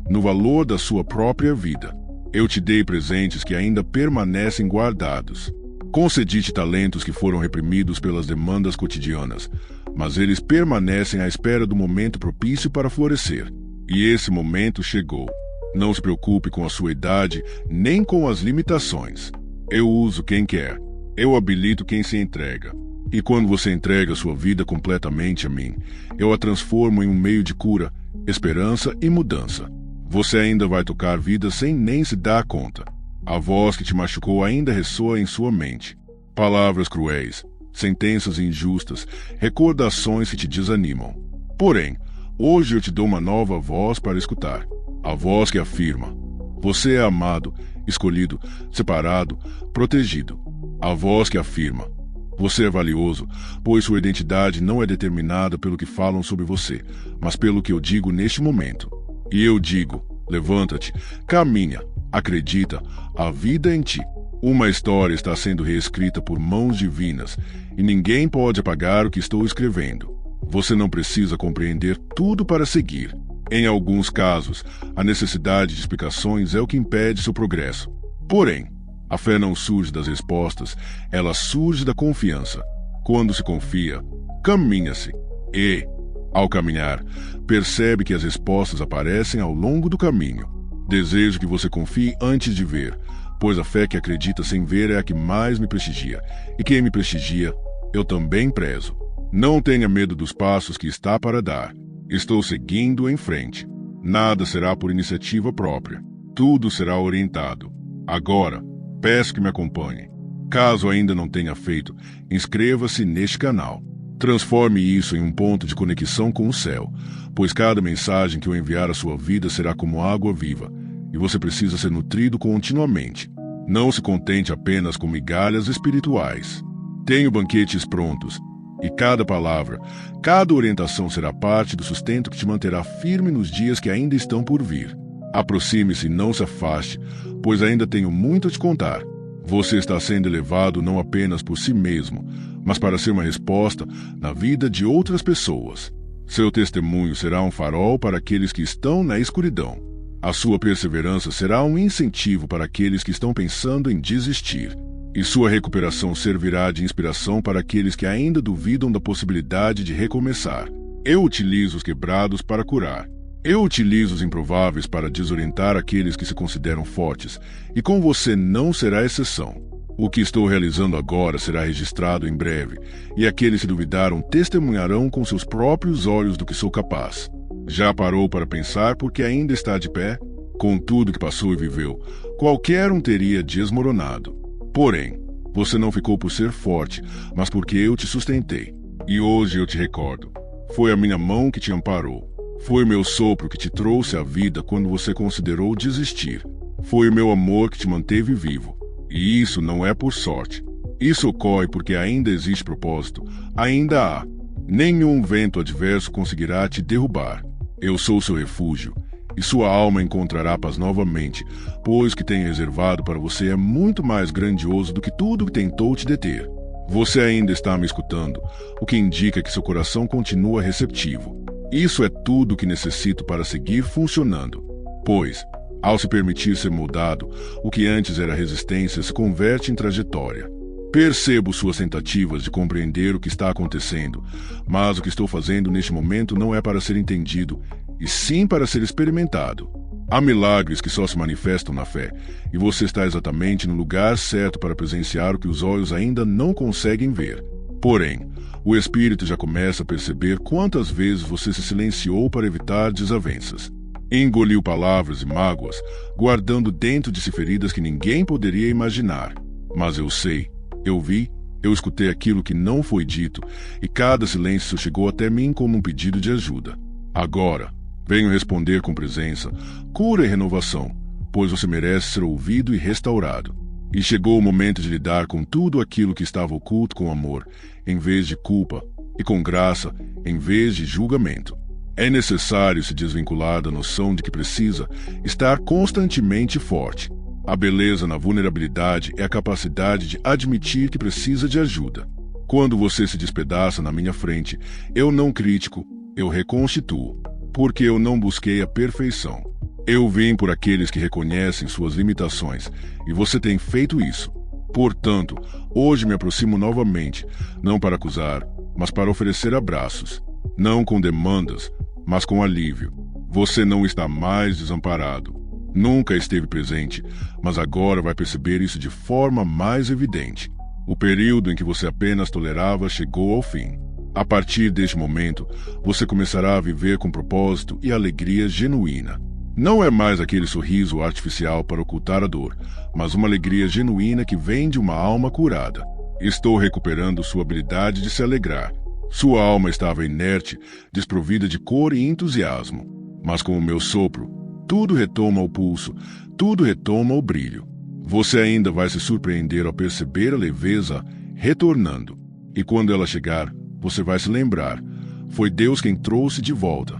no valor da sua própria vida. Eu te dei presentes que ainda permanecem guardados. Concedi-te talentos que foram reprimidos pelas demandas cotidianas, mas eles permanecem à espera do momento propício para florescer. E esse momento chegou. Não se preocupe com a sua idade, nem com as limitações. Eu uso quem quer. Eu habilito quem se entrega. E quando você entrega sua vida completamente a mim, eu a transformo em um meio de cura, esperança e mudança. Você ainda vai tocar vidas sem nem se dar conta. A voz que te machucou ainda ressoa em sua mente. Palavras cruéis, sentenças injustas, recordações que te desanimam. Porém, hoje eu te dou uma nova voz para escutar. A voz que afirma: você é amado, escolhido, separado, protegido. A voz que afirma: você é valioso, pois sua identidade não é determinada pelo que falam sobre você, mas pelo que eu digo neste momento. E eu digo: levanta-te, caminha, acredita, a vida em ti. Uma história está sendo reescrita por mãos divinas, e ninguém pode apagar o que estou escrevendo. Você não precisa compreender tudo para seguir. Em alguns casos, a necessidade de explicações é o que impede seu progresso. Porém, a fé não surge das respostas, ela surge da confiança. Quando se confia, caminha-se. E, ao caminhar, percebe que as respostas aparecem ao longo do caminho. Desejo que você confie antes de ver, pois a fé que acredita sem ver é a que mais me prestigia. E quem me prestigia, eu também prezo. Não tenha medo dos passos que está para dar. Estou seguindo em frente. Nada será por iniciativa própria. Tudo será orientado. Agora, peço que me acompanhe. Caso ainda não tenha feito, inscreva-se neste canal. Transforme isso em um ponto de conexão com o céu, pois cada mensagem que eu enviar à sua vida será como água viva, e você precisa ser nutrido continuamente. Não se contente apenas com migalhas espirituais. Tenho banquetes prontos, e cada palavra, cada orientação será parte do sustento que te manterá firme nos dias que ainda estão por vir. Aproxime-se e não se afaste, pois ainda tenho muito a te contar. Você está sendo elevado não apenas por si mesmo, mas para ser uma resposta na vida de outras pessoas. Seu testemunho será um farol para aqueles que estão na escuridão. A sua perseverança será um incentivo para aqueles que estão pensando em desistir. E sua recuperação servirá de inspiração para aqueles que ainda duvidam da possibilidade de recomeçar. Eu utilizo os quebrados para curar. Eu utilizo os improváveis para desorientar aqueles que se consideram fortes, e com você não será exceção. O que estou realizando agora será registrado em breve, e aqueles que duvidaram testemunharão com seus próprios olhos do que sou capaz. Já parou para pensar porque ainda está de pé? Com tudo que passou e viveu, qualquer um teria desmoronado. Porém, você não ficou por ser forte, mas porque eu te sustentei. E hoje eu te recordo. Foi a minha mão que te amparou. Foi o meu sopro que te trouxe à vida quando você considerou desistir. Foi o meu amor que te manteve vivo. E isso não é por sorte. Isso ocorre porque ainda existe propósito. Ainda há. Nenhum vento adverso conseguirá te derrubar. Eu sou seu refúgio. E sua alma encontrará paz novamente, pois o que tenho reservado para você é muito mais grandioso do que tudo que tentou te deter. Você ainda está me escutando, o que indica que seu coração continua receptivo. Isso é tudo o que necessito para seguir funcionando. Pois, ao se permitir ser moldado, o que antes era resistência se converte em trajetória. Percebo suas tentativas de compreender o que está acontecendo, mas o que estou fazendo neste momento não é para ser entendido, e sim para ser experimentado. Há milagres que só se manifestam na fé, e você está exatamente no lugar certo para presenciar o que os olhos ainda não conseguem ver. Porém, o espírito já começa a perceber quantas vezes você se silenciou para evitar desavenças. Engoliu palavras e mágoas, guardando dentro de si feridas que ninguém poderia imaginar. Mas eu sei, eu vi, eu escutei aquilo que não foi dito, e cada silêncio chegou até mim como um pedido de ajuda. Agora, venho responder com presença, cura e renovação, pois você merece ser ouvido e restaurado. E chegou o momento de lidar com tudo aquilo que estava oculto com amor, em vez de culpa, e com graça, em vez de julgamento. É necessário se desvincular da noção de que precisa estar constantemente forte. A beleza na vulnerabilidade é a capacidade de admitir que precisa de ajuda. Quando você se despedaça na minha frente, eu não critico, eu reconstituo, porque eu não busquei a perfeição. Eu vim por aqueles que reconhecem suas limitações, e você tem feito isso. Portanto, hoje me aproximo novamente, não para acusar, mas para oferecer abraços. Não com demandas, mas com alívio. Você não está mais desamparado. Nunca esteve presente, mas agora vai perceber isso de forma mais evidente. O período em que você apenas tolerava chegou ao fim. A partir deste momento, você começará a viver com propósito e alegria genuína. Não é mais aquele sorriso artificial para ocultar a dor, mas uma alegria genuína que vem de uma alma curada. Estou recuperando sua habilidade de se alegrar. Sua alma estava inerte, desprovida de cor e entusiasmo. Mas com o meu sopro, tudo retoma o pulso, tudo retoma o brilho. Você ainda vai se surpreender ao perceber a leveza retornando. E quando ela chegar, você vai se lembrar. Foi Deus quem trouxe de volta.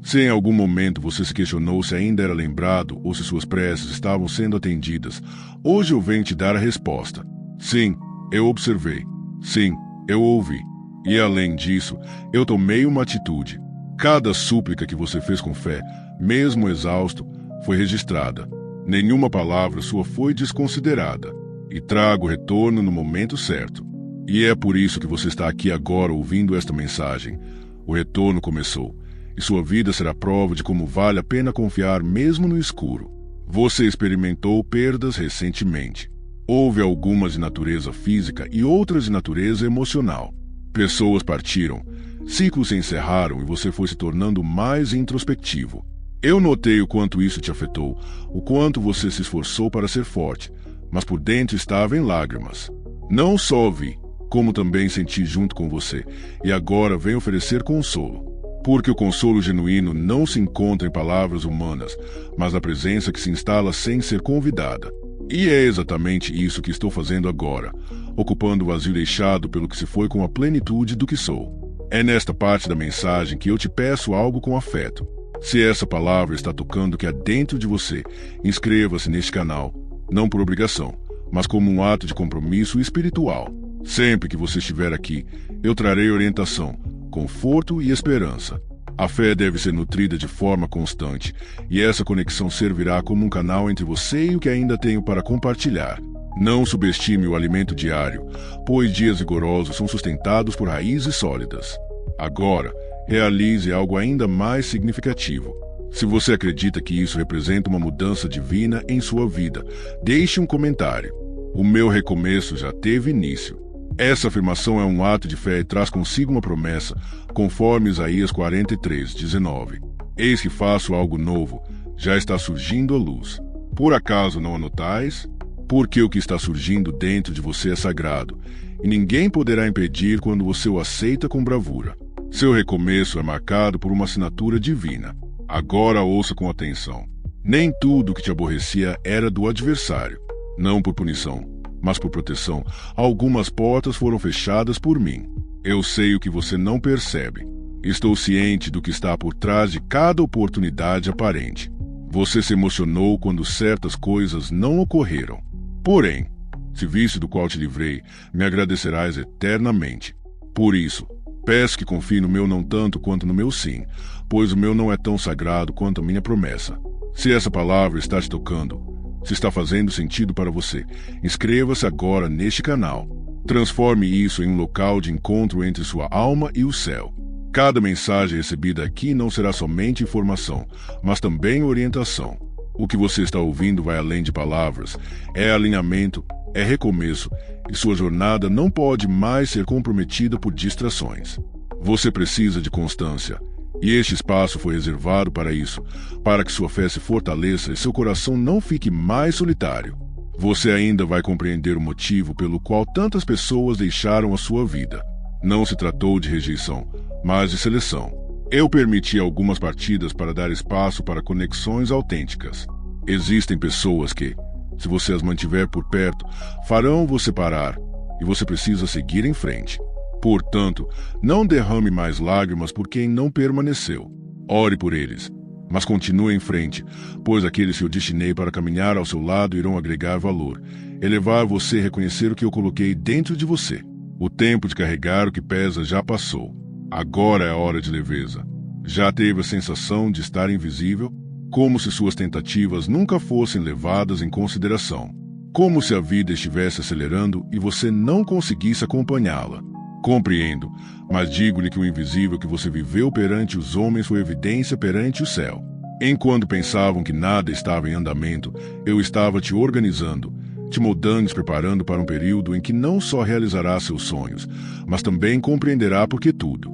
Se em algum momento você se questionou se ainda era lembrado ou se suas preces estavam sendo atendidas, hoje eu venho te dar a resposta. Sim, eu observei. Sim, eu ouvi. E além disso, eu tomei uma atitude. Cada súplica que você fez com fé, mesmo exausto, foi registrada. Nenhuma palavra sua foi desconsiderada. E trago o retorno no momento certo. E é por isso que você está aqui agora ouvindo esta mensagem. O retorno começou, e sua vida será prova de como vale a pena confiar mesmo no escuro. Você experimentou perdas recentemente. Houve algumas de natureza física e outras de natureza emocional. Pessoas partiram, ciclos se encerraram e você foi se tornando mais introspectivo. Eu notei o quanto isso te afetou, o quanto você se esforçou para ser forte, mas por dentro estava em lágrimas. Não só vi, como também senti junto com você, e agora venho oferecer consolo. Porque o consolo genuíno não se encontra em palavras humanas, mas na presença que se instala sem ser convidada. E é exatamente isso que estou fazendo agora, ocupando o vazio deixado pelo que se foi com a plenitude do que sou. É nesta parte da mensagem que eu te peço algo com afeto. Se essa palavra está tocando que há dentro de você, inscreva-se neste canal, não por obrigação, mas como um ato de compromisso espiritual. Sempre que você estiver aqui, eu trarei orientação, conforto e esperança. A fé deve ser nutrida de forma constante, e essa conexão servirá como um canal entre você e o que ainda tenho para compartilhar. Não subestime o alimento diário, pois dias rigorosos são sustentados por raízes sólidas. Agora, realize algo ainda mais significativo. Se você acredita que isso representa uma mudança divina em sua vida, deixe um comentário. O meu recomeço já teve início. Essa afirmação é um ato de fé e traz consigo uma promessa, conforme Isaías 43:19. Eis que faço algo novo, já está surgindo a luz. Por acaso não a notais? Porque o que está surgindo dentro de você é sagrado, e ninguém poderá impedir quando você o aceita com bravura. Seu recomeço é marcado por uma assinatura divina. Agora ouça com atenção. Nem tudo que te aborrecia era do adversário. Não por punição, mas por proteção, algumas portas foram fechadas por mim. Eu sei o que você não percebe. Estou ciente do que está por trás de cada oportunidade aparente. Você se emocionou quando certas coisas não ocorreram. Porém, se visse do qual te livrei, me agradecerás eternamente. Por isso, peço que confie no meu não tanto quanto no meu sim, pois o meu não é tão sagrado quanto a minha promessa. Se essa palavra está te tocando, se está fazendo sentido para você, inscreva-se agora neste canal. Transforme isso em um local de encontro entre sua alma e o céu. Cada mensagem recebida aqui não será somente informação, mas também orientação. O que você está ouvindo vai além de palavras, é alinhamento, é recomeço, e sua jornada não pode mais ser comprometida por distrações. Você precisa de constância, e este espaço foi reservado para isso, para que sua fé se fortaleça e seu coração não fique mais solitário. Você ainda vai compreender o motivo pelo qual tantas pessoas deixaram a sua vida. Não se tratou de rejeição, mas de seleção. Eu permiti algumas partidas para dar espaço para conexões autênticas. Existem pessoas que, se você as mantiver por perto, farão você parar, e você precisa seguir em frente. Portanto, não derrame mais lágrimas por quem não permaneceu. Ore por eles, mas continue em frente, pois aqueles que eu destinei para caminhar ao seu lado irão agregar valor, elevar você a reconhecer o que eu coloquei dentro de você. O tempo de carregar o que pesa já passou. Agora é a hora de leveza. Já teve a sensação de estar invisível? Como se suas tentativas nunca fossem levadas em consideração. Como se a vida estivesse acelerando e você não conseguisse acompanhá-la. Compreendo, mas digo-lhe que o invisível que você viveu perante os homens foi evidência perante o céu. Enquanto pensavam que nada estava em andamento, eu estava te organizando, te moldando e te preparando para um período em que não só realizará seus sonhos, mas também compreenderá por que tudo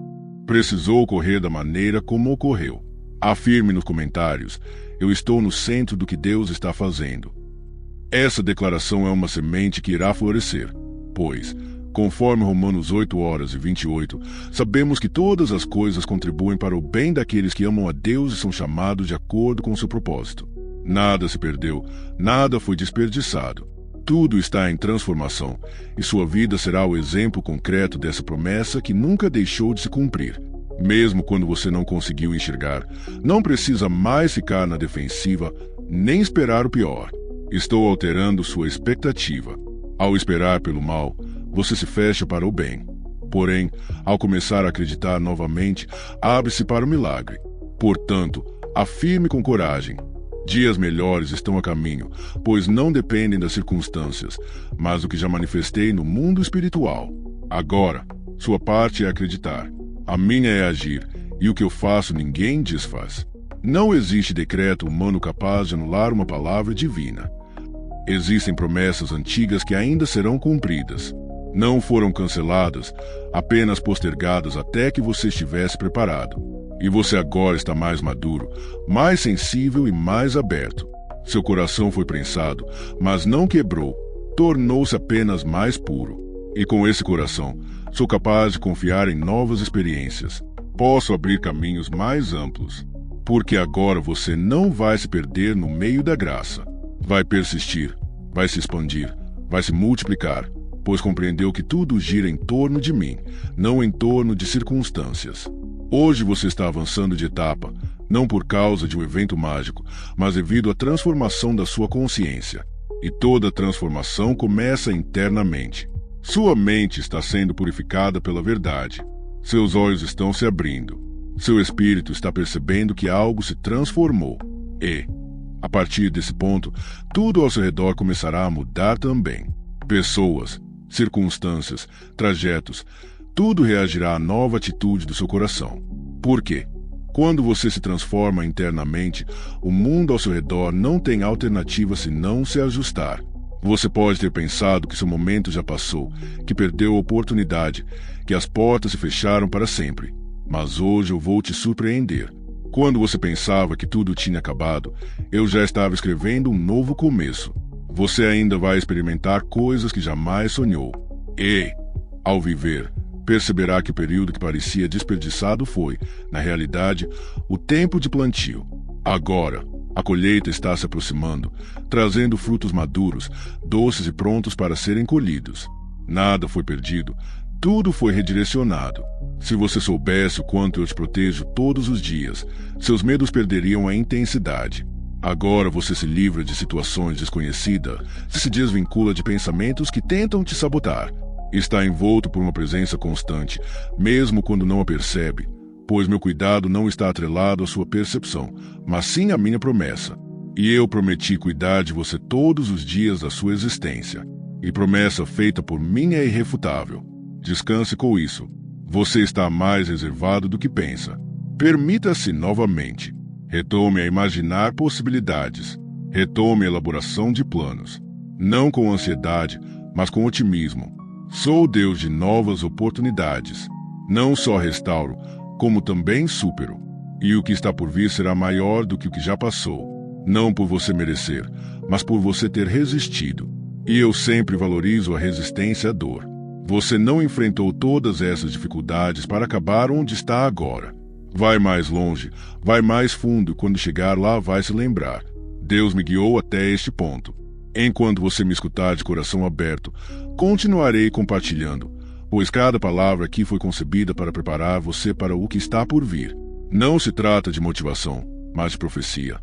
precisou ocorrer da maneira como ocorreu. Afirme nos comentários: eu estou no centro do que Deus está fazendo. Essa declaração é uma semente que irá florescer, pois, conforme Romanos 8:28, sabemos que todas as coisas contribuem para o bem daqueles que amam a Deus e são chamados de acordo com seu propósito. Nada se perdeu, nada foi desperdiçado. Tudo está em transformação, e sua vida será o exemplo concreto dessa promessa que nunca deixou de se cumprir. Mesmo quando você não conseguiu enxergar, não precisa mais ficar na defensiva, nem esperar o pior. Estou alterando sua expectativa. Ao esperar pelo mal, você se fecha para o bem. Porém, ao começar a acreditar novamente, abre-se para o milagre. Portanto, afirme com coragem: dias melhores estão a caminho, pois não dependem das circunstâncias, mas do que já manifestei no mundo espiritual. Agora, sua parte é acreditar. A minha é agir, e o que eu faço ninguém desfaz. Não existe decreto humano capaz de anular uma palavra divina. Existem promessas antigas que ainda serão cumpridas. Não foram canceladas, apenas postergadas até que você estivesse preparado. E você agora está mais maduro, mais sensível e mais aberto. Seu coração foi prensado, mas não quebrou, tornou-se apenas mais puro. E com esse coração, sou capaz de confiar em novas experiências. Posso abrir caminhos mais amplos, porque agora você não vai se perder no meio da graça. Vai persistir, vai se expandir, vai se multiplicar, pois compreendeu que tudo gira em torno de mim, não em torno de circunstâncias. Hoje você está avançando de etapa, não por causa de um evento mágico, mas devido à transformação da sua consciência. E toda transformação começa internamente. Sua mente está sendo purificada pela verdade. Seus olhos estão se abrindo. Seu espírito está percebendo que algo se transformou. E, a partir desse ponto, tudo ao seu redor começará a mudar também. Pessoas, circunstâncias, trajetos, tudo reagirá à nova atitude do seu coração. Por quê? Quando você se transforma internamente, o mundo ao seu redor não tem alternativa senão se ajustar. Você pode ter pensado que seu momento já passou, que perdeu a oportunidade, que as portas se fecharam para sempre. Mas hoje eu vou te surpreender. Quando você pensava que tudo tinha acabado, eu já estava escrevendo um novo começo. Você ainda vai experimentar coisas que jamais sonhou. E, ao viver, perceberá que o período que parecia desperdiçado foi, na realidade, o tempo de plantio. Agora, a colheita está se aproximando, trazendo frutos maduros, doces e prontos para serem colhidos. Nada foi perdido, tudo foi redirecionado. Se você soubesse o quanto eu te protejo todos os dias, seus medos perderiam a intensidade. Agora você se livra de situações desconhecidas, se desvincula de pensamentos que tentam te sabotar. Está envolto por uma presença constante, mesmo quando não a percebe, pois meu cuidado não está atrelado à sua percepção, mas sim à minha promessa. E eu prometi cuidar de você todos os dias da sua existência. E promessa feita por mim é irrefutável. Descanse com isso. Você está mais reservado do que pensa. Permita-se novamente. Retome a imaginar possibilidades. Retome a elaboração de planos. Não com ansiedade, mas com otimismo. Sou o Deus de novas oportunidades. Não só restauro, como também supero. E o que está por vir será maior do que o que já passou. Não por você merecer, mas por você ter resistido. E eu sempre valorizo a resistência à dor. Você não enfrentou todas essas dificuldades para acabar onde está agora. Vai mais longe, vai mais fundo e quando chegar lá vai se lembrar. Deus me guiou até este ponto. Enquanto você me escutar de coração aberto, continuarei compartilhando, pois cada palavra aqui foi concebida para preparar você para o que está por vir. Não se trata de motivação, mas de profecia.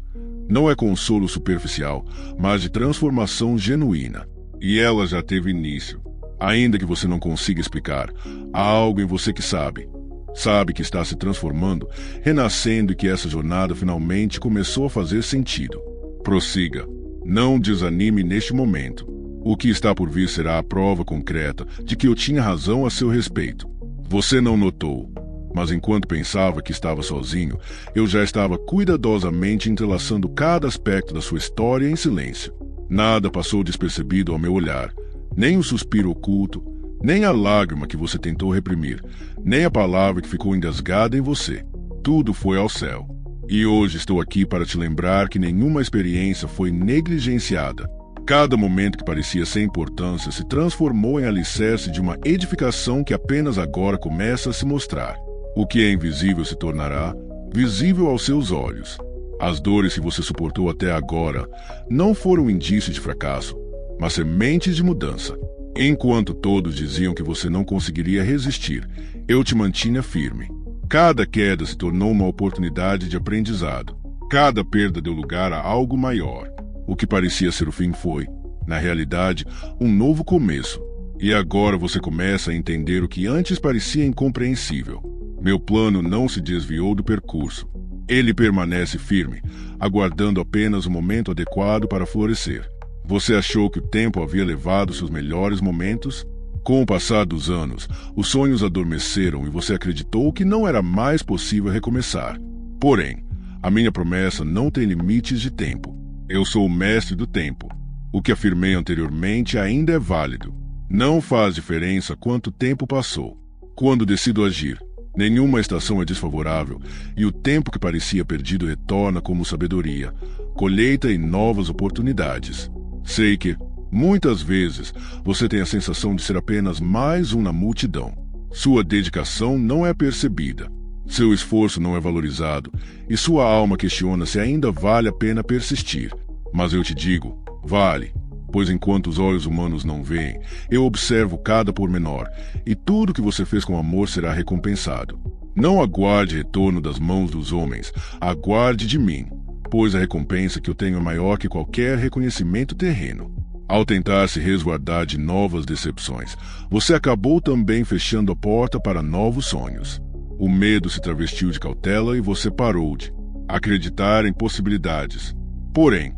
Não é consolo superficial, mas de transformação genuína. E ela já teve início. Ainda que você não consiga explicar, há algo em você que sabe. Sabe que está se transformando, renascendo e que essa jornada finalmente começou a fazer sentido. Prossiga. Não desanime neste momento. O que está por vir será a prova concreta de que eu tinha razão a seu respeito. Você não notou, mas enquanto pensava que estava sozinho, eu já estava cuidadosamente entrelaçando cada aspecto da sua história em silêncio. Nada passou despercebido ao meu olhar, nem o suspiro oculto, nem a lágrima que você tentou reprimir, nem a palavra que ficou engasgada em você. Tudo foi ao céu. E hoje estou aqui para te lembrar que nenhuma experiência foi negligenciada. Cada momento que parecia sem importância se transformou em alicerce de uma edificação que apenas agora começa a se mostrar. O que é invisível se tornará visível aos seus olhos. As dores que você suportou até agora não foram indícios de fracasso, mas sementes de mudança. Enquanto todos diziam que você não conseguiria resistir, eu te mantinha firme. Cada queda se tornou uma oportunidade de aprendizado. Cada perda deu lugar a algo maior. O que parecia ser o fim foi, na realidade, um novo começo. E agora você começa a entender o que antes parecia incompreensível. Meu plano não se desviou do percurso. Ele permanece firme, aguardando apenas o momento adequado para florescer. Você achou que o tempo havia levado seus melhores momentos? Com o passar dos anos, os sonhos adormeceram e você acreditou que não era mais possível recomeçar. Porém, a minha promessa não tem limites de tempo. Eu sou o mestre do tempo. O que afirmei anteriormente ainda é válido. Não faz diferença quanto tempo passou. Quando decido agir, nenhuma estação é desfavorável e o tempo que parecia perdido retorna como sabedoria, colheita e novas oportunidades. Sei que, muitas vezes, você tem a sensação de ser apenas mais um na multidão. Sua dedicação não é percebida, seu esforço não é valorizado e sua alma questiona se ainda vale a pena persistir. Mas eu te digo, vale, pois enquanto os olhos humanos não veem, eu observo cada pormenor e tudo que você fez com amor será recompensado. Não aguarde retorno das mãos dos homens, aguarde de mim, pois a recompensa que eu tenho é maior que qualquer reconhecimento terreno. Ao tentar se resguardar de novas decepções, você acabou também fechando a porta para novos sonhos. O medo se travestiu de cautela e você parou de acreditar em possibilidades. Porém,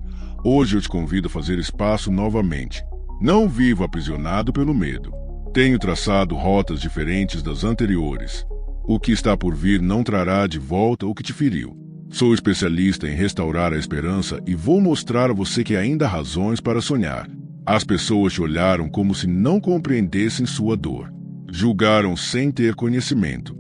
hoje eu te convido a fazer espaço novamente. Não vivo aprisionado pelo medo. Tenho traçado rotas diferentes das anteriores. O que está por vir não trará de volta o que te feriu. Sou especialista em restaurar a esperança e vou mostrar a você que ainda há razões para sonhar. As pessoas te olharam como se não compreendessem sua dor. Julgaram sem ter conhecimento.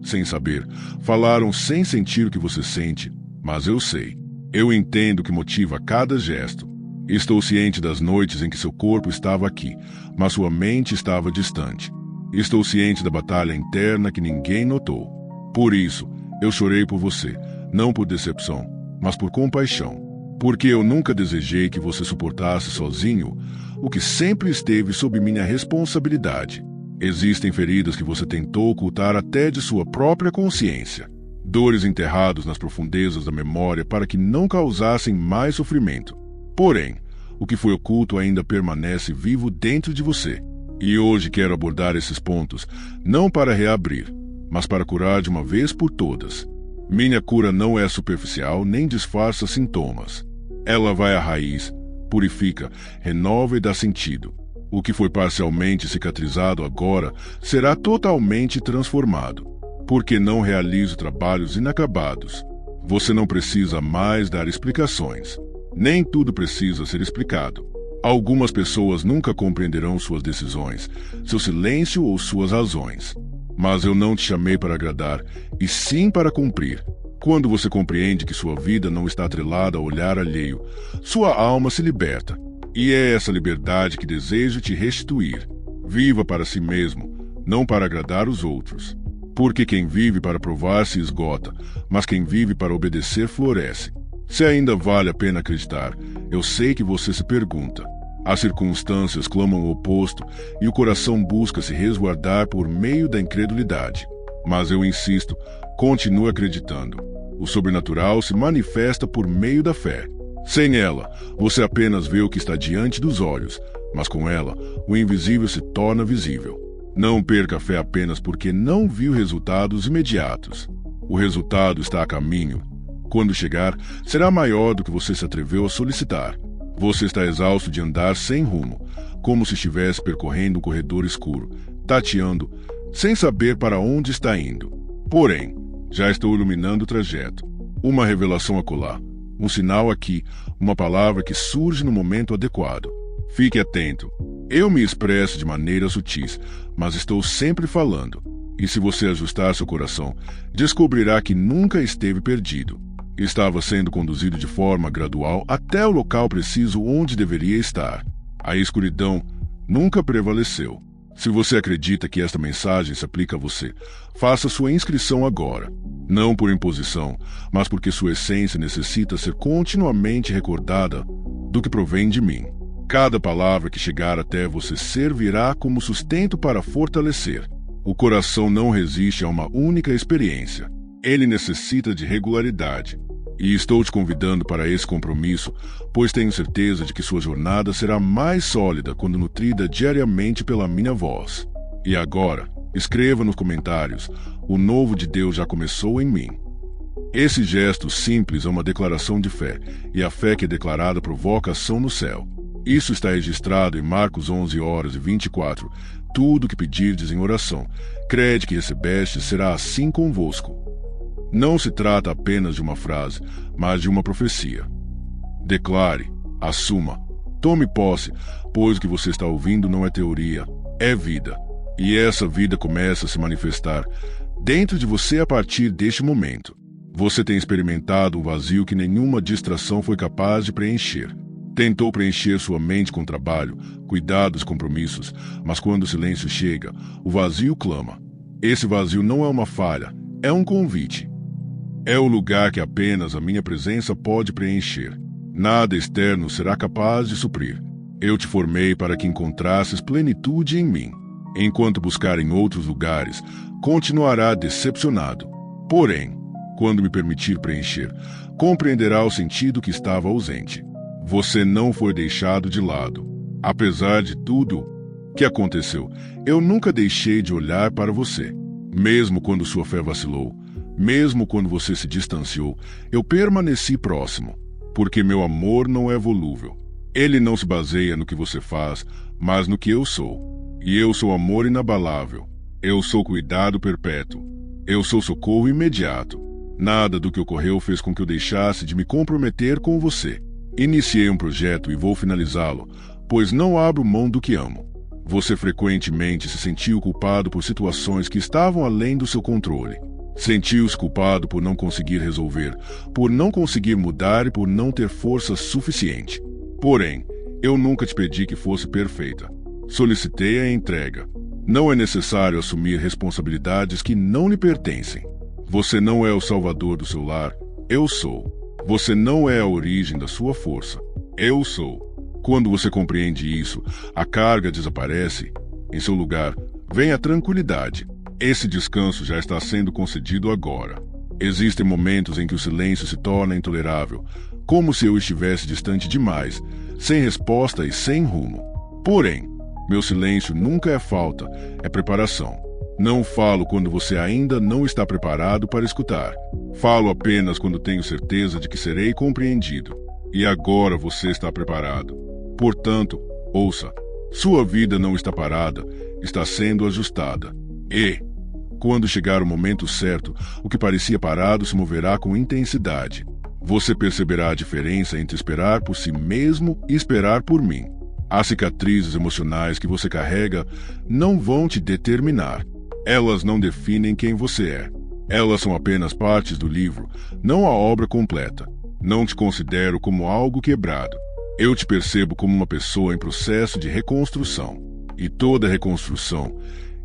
Sem saber. Falaram sem sentir o que você sente, mas eu sei. Eu entendo o que motiva cada gesto. Estou ciente das noites em que seu corpo estava aqui, mas sua mente estava distante. Estou ciente da batalha interna que ninguém notou. Por isso, eu chorei por você, não por decepção, mas por compaixão. Porque eu nunca desejei que você suportasse sozinho o que sempre esteve sob minha responsabilidade. Existem feridas que você tentou ocultar até de sua própria consciência. Dores enterradas nas profundezas da memória para que não causassem mais sofrimento. Porém, o que foi oculto ainda permanece vivo dentro de você. E hoje quero abordar esses pontos, não para reabrir, mas para curar de uma vez por todas. Minha cura não é superficial nem disfarça sintomas. Ela vai à raiz, purifica, renova e dá sentido. O que foi parcialmente cicatrizado agora será totalmente transformado. Porque não realizo trabalhos inacabados. Você não precisa mais dar explicações. Nem tudo precisa ser explicado. Algumas pessoas nunca compreenderão suas decisões, seu silêncio ou suas razões. Mas eu não te chamei para agradar, e sim para cumprir. Quando você compreende que sua vida não está atrelada ao olhar alheio, sua alma se liberta. E é essa liberdade que desejo te restituir. Viva para si mesmo, não para agradar os outros. Porque quem vive para provar se esgota, mas quem vive para obedecer floresce. Se ainda vale a pena acreditar, eu sei que você se pergunta. As circunstâncias clamam o oposto e o coração busca se resguardar por meio da incredulidade. Mas eu insisto, continue acreditando. O sobrenatural se manifesta por meio da fé. Sem ela, você apenas vê o que está diante dos olhos, mas com ela, o invisível se torna visível. Não perca a fé apenas porque não viu resultados imediatos. O resultado está a caminho. Quando chegar, será maior do que você se atreveu a solicitar. Você está exausto de andar sem rumo, como se estivesse percorrendo um corredor escuro, tateando, sem saber para onde está indo. Porém, já estou iluminando o trajeto. Uma revelação acolá, Um sinal aqui, uma palavra que surge no momento adequado. Fique atento. Eu me expresso de maneiras sutis, mas estou sempre falando. E se você ajustar seu coração, descobrirá que nunca esteve perdido. Estava sendo conduzido de forma gradual até o local preciso onde deveria estar. A escuridão nunca prevaleceu. Se você acredita que esta mensagem se aplica a você, faça sua inscrição agora. Não por imposição, mas porque sua essência necessita ser continuamente recordada do que provém de mim. Cada palavra que chegar até você servirá como sustento para fortalecer. O coração não resiste a uma única experiência. Ele necessita de regularidade. E estou te convidando para esse compromisso, pois tenho certeza de que sua jornada será mais sólida quando nutrida diariamente pela minha voz. E agora, escreva nos comentários: o novo de Deus já começou em mim. Esse gesto simples é uma declaração de fé, e a fé que é declarada provoca ação no céu. Isso está registrado em Marcos 11:24. Tudo o que pedirdes em oração, crede que recebeste, será assim convosco. Não se trata apenas de uma frase, mas de uma profecia. Declare, assuma, tome posse, pois o que você está ouvindo não é teoria, é vida. E essa vida começa a se manifestar dentro de você a partir deste momento. Você tem experimentado um vazio que nenhuma distração foi capaz de preencher. Tentou preencher sua mente com trabalho, cuidados, compromissos, mas quando o silêncio chega, o vazio clama. Esse vazio não é uma falha, é um convite. É o lugar que apenas a minha presença pode preencher. Nada externo será capaz de suprir. Eu te formei para que encontrasses plenitude em mim. Enquanto buscar em outros lugares, continuará decepcionado. Porém, quando me permitir preencher, compreenderá o sentido que estava ausente. Você não foi deixado de lado. Apesar de tudo que aconteceu, eu nunca deixei de olhar para você. Mesmo quando sua fé vacilou, mesmo quando você se distanciou, eu permaneci próximo, porque meu amor não é volúvel. Ele não se baseia no que você faz, mas no que eu sou. E eu sou amor inabalável. Eu sou cuidado perpétuo. Eu sou socorro imediato. Nada do que ocorreu fez com que eu deixasse de me comprometer com você. Iniciei um projeto e vou finalizá-lo, pois não abro mão do que amo. Você frequentemente se sentiu culpado por situações que estavam além do seu controle. Sentiu-se culpado por não conseguir resolver, por não conseguir mudar e por não ter força suficiente. Porém, eu nunca te pedi que fosse perfeita. Solicitei a entrega. Não é necessário assumir responsabilidades que não lhe pertencem. Você não é o salvador do seu lar, eu sou. Você não é a origem da sua força, eu sou. Quando você compreende isso, a carga desaparece. Em seu lugar, vem a tranquilidade. Esse descanso já está sendo concedido agora. Existem momentos em que o silêncio se torna intolerável, como se eu estivesse distante demais, sem resposta e sem rumo. Porém, meu silêncio nunca é falta, é preparação. Não falo quando você ainda não está preparado para escutar. Falo apenas quando tenho certeza de que serei compreendido. E agora você está preparado. Portanto, ouça. Sua vida não está parada, está sendo ajustada. E, quando chegar o momento certo, o que parecia parado se moverá com intensidade. Você perceberá a diferença entre esperar por si mesmo e esperar por mim. As cicatrizes emocionais que você carrega não vão te determinar. Elas não definem quem você é. Elas são apenas partes do livro, não a obra completa. Não te considero como algo quebrado. Eu te percebo como uma pessoa em processo de reconstrução. E toda reconstrução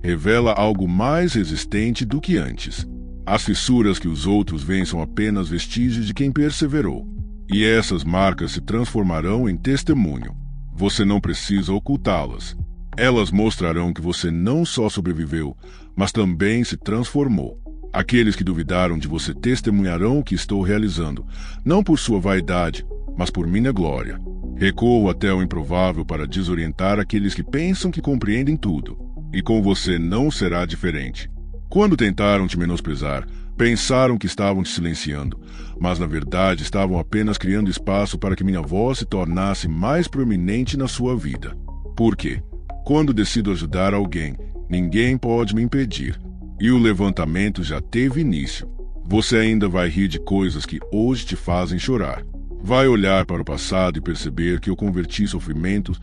revela algo mais resistente do que antes. As fissuras que os outros veem são apenas vestígios de quem perseverou. E essas marcas se transformarão em testemunho. Você não precisa ocultá-las. Elas mostrarão que você não só sobreviveu, mas também se transformou. Aqueles que duvidaram de você testemunharão o que estou realizando, não por sua vaidade, mas por minha glória. Recuo até o improvável para desorientar aqueles que pensam que compreendem tudo. E com você não será diferente. Quando tentaram te menosprezar, pensaram que estavam te silenciando, mas na verdade estavam apenas criando espaço para que minha voz se tornasse mais proeminente na sua vida. Por quê? Quando decido ajudar alguém, ninguém pode me impedir. E o levantamento já teve início. Você ainda vai rir de coisas que hoje te fazem chorar. Vai olhar para o passado e perceber que eu converti sofrimentos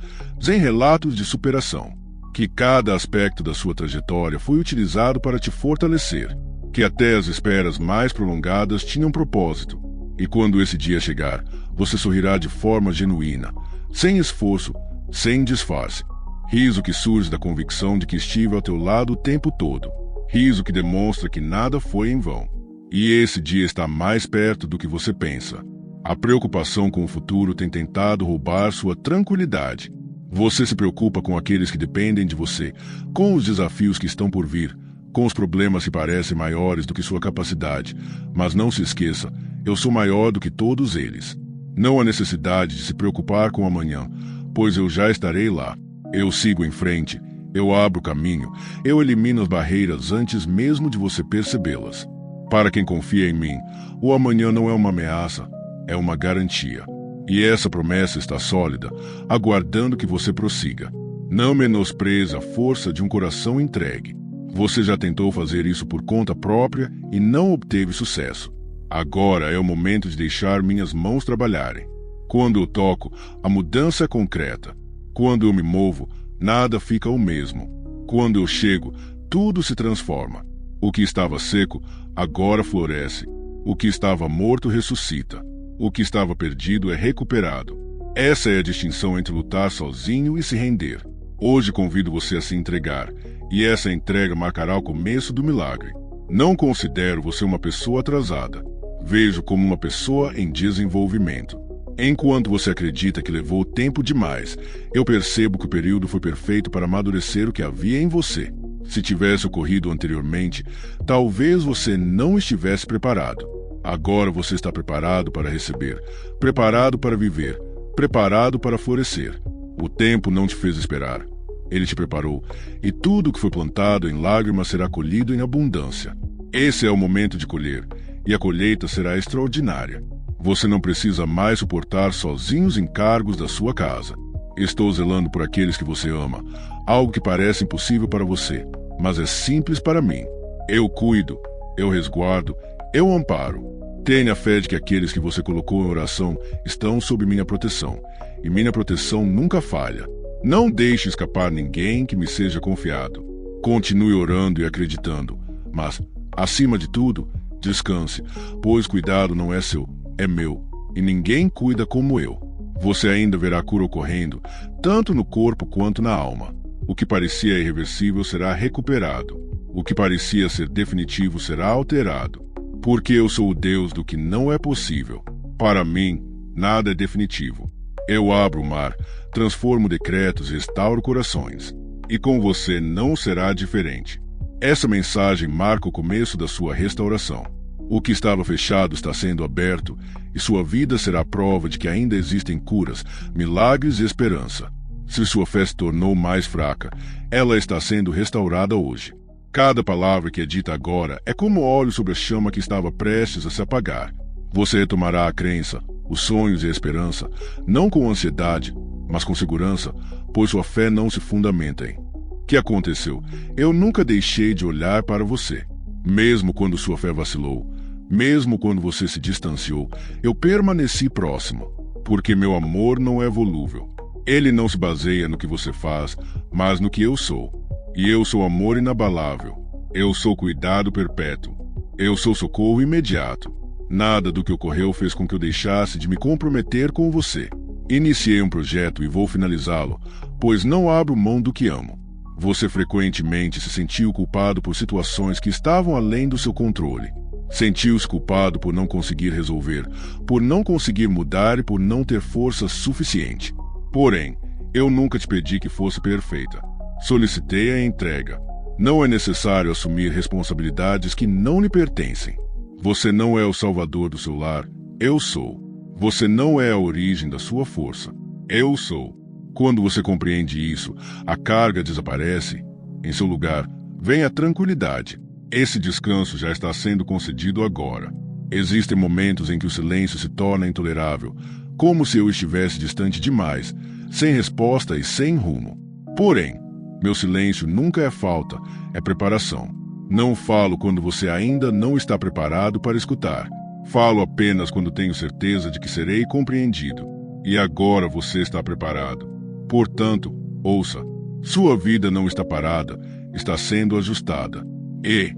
em relatos de superação, que cada aspecto da sua trajetória foi utilizado para te fortalecer, que até as esperas mais prolongadas tinham propósito, e quando esse dia chegar, você sorrirá de forma genuína, sem esforço, sem disfarce. Riso que surge da convicção de que estive ao teu lado o tempo todo. Riso que demonstra que nada foi em vão. E esse dia está mais perto do que você pensa. A preocupação com o futuro tem tentado roubar sua tranquilidade. Você se preocupa com aqueles que dependem de você, com os desafios que estão por vir, com os problemas que parecem maiores do que sua capacidade. Mas não se esqueça, eu sou maior do que todos eles. Não há necessidade de se preocupar com amanhã, pois eu já estarei lá. Eu sigo em frente, eu abro o caminho, eu elimino as barreiras antes mesmo de você percebê-las. Para quem confia em mim, o amanhã não é uma ameaça, é uma garantia. E essa promessa está sólida, aguardando que você prossiga. Não menospreze a força de um coração entregue. Você já tentou fazer isso por conta própria e não obteve sucesso. Agora é o momento de deixar minhas mãos trabalharem. Quando eu toco, a mudança é concreta. Quando eu me movo, nada fica o mesmo. Quando eu chego, tudo se transforma. O que estava seco, agora floresce. O que estava morto ressuscita. O que estava perdido é recuperado. Essa é a distinção entre lutar sozinho e se render. Hoje convido você a se entregar, e essa entrega marcará o começo do milagre. Não considero você uma pessoa atrasada. Vejo como uma pessoa em desenvolvimento. Enquanto você acredita que levou tempo demais, eu percebo que o período foi perfeito para amadurecer o que havia em você. Se tivesse ocorrido anteriormente, talvez você não estivesse preparado. Agora você está preparado para receber, preparado para viver, preparado para florescer. O tempo não te fez esperar. Ele te preparou, e tudo o que foi plantado em lágrimas será colhido em abundância. Esse é o momento de colher, e a colheita será extraordinária. Você não precisa mais suportar sozinho os encargos da sua casa. Estou zelando por aqueles que você ama, algo que parece impossível para você, mas é simples para mim. Eu cuido, eu resguardo, eu amparo. Tenha fé de que aqueles que você colocou em oração estão sob minha proteção, e minha proteção nunca falha. Não deixe escapar ninguém que me seja confiado. Continue orando e acreditando, mas, acima de tudo, descanse, pois cuidado não é seu, é meu, e ninguém cuida como eu. Você ainda verá cura ocorrendo, tanto no corpo quanto na alma. O que parecia irreversível será recuperado. O que parecia ser definitivo será alterado. Porque eu sou o Deus do que não é possível. Para mim, nada é definitivo. Eu abro o mar, transformo decretos e restauro corações. E com você não será diferente. Essa mensagem marca o começo da sua restauração. O que estava fechado está sendo aberto, e sua vida será prova de que ainda existem curas, milagres e esperança. Se sua fé se tornou mais fraca, ela está sendo restaurada hoje. Cada palavra que é dita agora é como óleo sobre a chama que estava prestes a se apagar. Você retomará a crença, os sonhos e a esperança, não com ansiedade, mas com segurança, pois sua fé não se fundamenta em. O que aconteceu? Eu nunca deixei de olhar para você. Mesmo quando sua fé vacilou, mesmo quando você se distanciou, eu permaneci próximo, porque meu amor não é volúvel. Ele não se baseia no que você faz, mas no que eu sou. E eu sou amor inabalável. Eu sou cuidado perpétuo. Eu sou socorro imediato. Nada do que ocorreu fez com que eu deixasse de me comprometer com você. Iniciei um projeto e vou finalizá-lo, pois não abro mão do que amo. Você frequentemente se sentiu culpado por situações que estavam além do seu controle. Sentiu-se culpado por não conseguir resolver, por não conseguir mudar e por não ter força suficiente. Porém, eu nunca te pedi que fosse perfeita. Solicitei a entrega. Não é necessário assumir responsabilidades que não lhe pertencem. Você não é o salvador do seu lar, eu sou. Você não é a origem da sua força, eu sou. Quando você compreende isso, a carga desaparece. Em seu lugar, vem a tranquilidade. Esse descanso já está sendo concedido agora. Existem momentos em que o silêncio se torna intolerável, como se eu estivesse distante demais, sem resposta e sem rumo. Porém, meu silêncio nunca é falta, é preparação. Não falo quando você ainda não está preparado para escutar. Falo apenas quando tenho certeza de que serei compreendido. E agora você está preparado. Portanto, ouça. Sua vida não está parada, está sendo ajustada. E,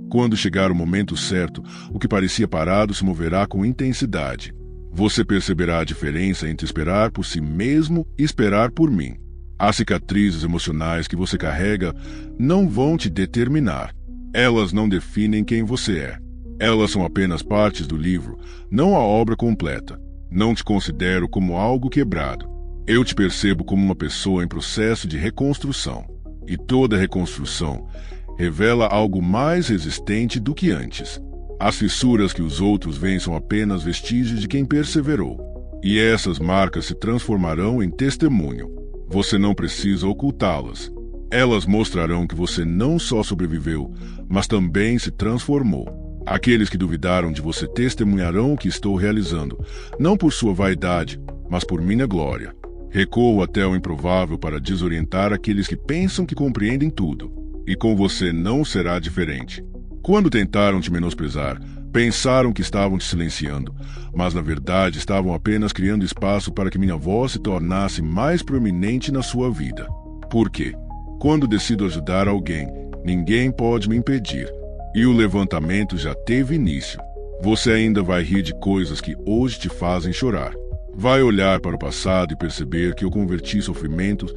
quando chegar o momento certo, o que parecia parado se moverá com intensidade. Você perceberá a diferença entre esperar por si mesmo e esperar por mim. As cicatrizes emocionais que você carrega não vão te determinar. Elas não definem quem você é. Elas são apenas partes do livro, não a obra completa. Não te considero como algo quebrado. Eu te percebo como uma pessoa em processo de reconstrução. E toda reconstrução revela algo mais resistente do que antes. As fissuras que os outros veem são apenas vestígios de quem perseverou. E essas marcas se transformarão em testemunho. Você não precisa ocultá-las. Elas mostrarão que você não só sobreviveu, mas também se transformou. Aqueles que duvidaram de você testemunharão o que estou realizando, não por sua vaidade, mas por minha glória. Recuo até o improvável para desorientar aqueles que pensam que compreendem tudo. E com você não será diferente. Quando tentaram te menosprezar, pensaram que estavam te silenciando, mas na verdade estavam apenas criando espaço para que minha voz se tornasse mais proeminente na sua vida. Por quê? Quando decido ajudar alguém, ninguém pode me impedir. E o levantamento já teve início. Você ainda vai rir de coisas que hoje te fazem chorar. Vai olhar para o passado e perceber que eu converti sofrimentos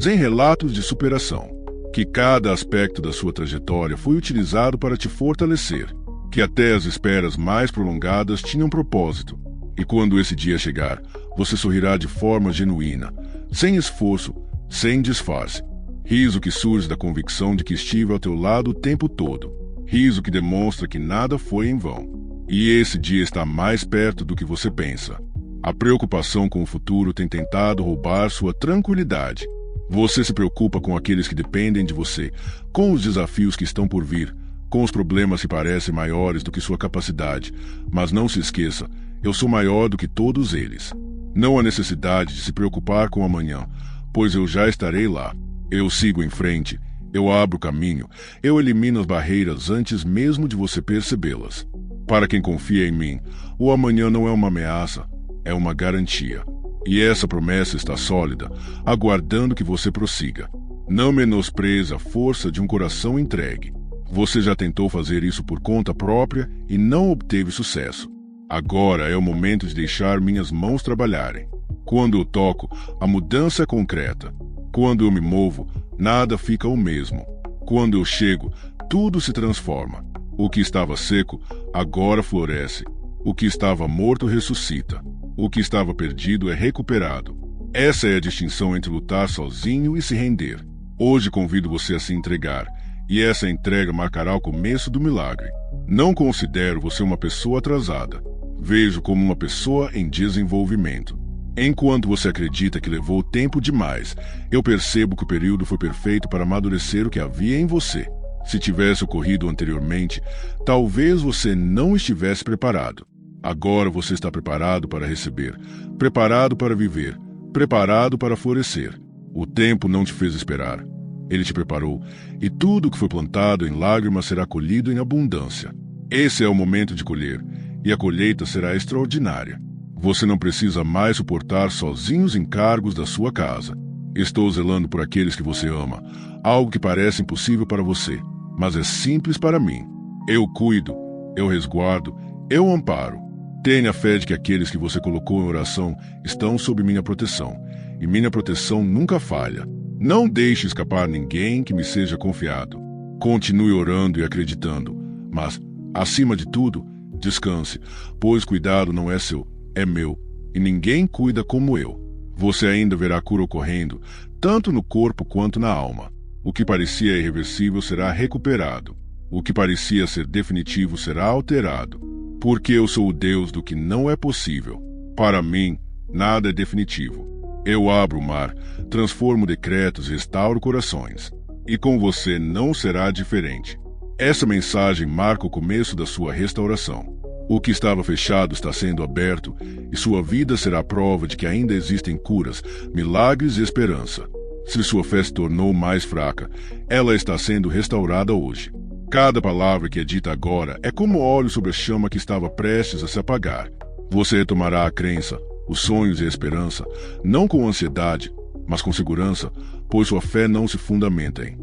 em relatos de superação. Que cada aspecto da sua trajetória foi utilizado para te fortalecer. Que até as esperas mais prolongadas tinham propósito. E quando esse dia chegar, você sorrirá de forma genuína, sem esforço, sem disfarce. Riso que surge da convicção de que estive ao teu lado o tempo todo. Riso que demonstra que nada foi em vão. E esse dia está mais perto do que você pensa. A preocupação com o futuro tem tentado roubar sua tranquilidade. Você se preocupa com aqueles que dependem de você, com os desafios que estão por vir, com os problemas que parecem maiores do que sua capacidade. Mas não se esqueça, eu sou maior do que todos eles. Não há necessidade de se preocupar com amanhã, pois eu já estarei lá. Eu sigo em frente, eu abro caminho, eu elimino as barreiras antes mesmo de você percebê-las. Para quem confia em mim, o amanhã não é uma ameaça, é uma garantia. E essa promessa está sólida, aguardando que você prossiga. Não menospreze a força de um coração entregue. Você já tentou fazer isso por conta própria e não obteve sucesso. Agora é o momento de deixar minhas mãos trabalharem. Quando eu toco, a mudança é concreta. Quando eu me movo, nada fica o mesmo. Quando eu chego, tudo se transforma. O que estava seco, agora floresce. O que estava morto ressuscita. O que estava perdido é recuperado. Essa é a distinção entre lutar sozinho e se render. Hoje convido você a se entregar, e essa entrega marcará o começo do milagre. Não considero você uma pessoa atrasada. Vejo como uma pessoa em desenvolvimento. Enquanto você acredita que levou tempo demais, eu percebo que o período foi perfeito para amadurecer o que havia em você. Se tivesse ocorrido anteriormente, talvez você não estivesse preparado. Agora você está preparado para receber, preparado para viver, preparado para florescer. O tempo não te fez esperar. Ele te preparou, e tudo o que foi plantado em lágrimas será colhido em abundância. Esse é o momento de colher, e a colheita será extraordinária. Você não precisa mais suportar sozinho os encargos da sua casa. Estou zelando por aqueles que você ama, algo que parece impossível para você, mas é simples para mim. Eu cuido, eu resguardo, eu amparo. Tenha fé de que aqueles que você colocou em oração estão sob minha proteção, e minha proteção nunca falha. Não deixe escapar ninguém que me seja confiado. Continue orando e acreditando, mas, acima de tudo, descanse, pois cuidado não é seu, é meu, e ninguém cuida como eu. Você ainda verá cura ocorrendo, tanto no corpo quanto na alma. O que parecia irreversível será recuperado. O que parecia ser definitivo será alterado. Porque eu sou o Deus do que não é possível. Para mim, nada é definitivo. Eu abro o mar, transformo decretos e restauro corações. E com você não será diferente. Essa mensagem marca o começo da sua restauração. O que estava fechado está sendo aberto, e sua vida será prova de que ainda existem curas, milagres e esperança. Se sua fé se tornou mais fraca, ela está sendo restaurada hoje. Cada palavra que é dita agora é como óleo sobre a chama que estava prestes a se apagar. Você retomará a crença, os sonhos e a esperança, não com ansiedade, mas com segurança, pois sua fé não se fundamenta em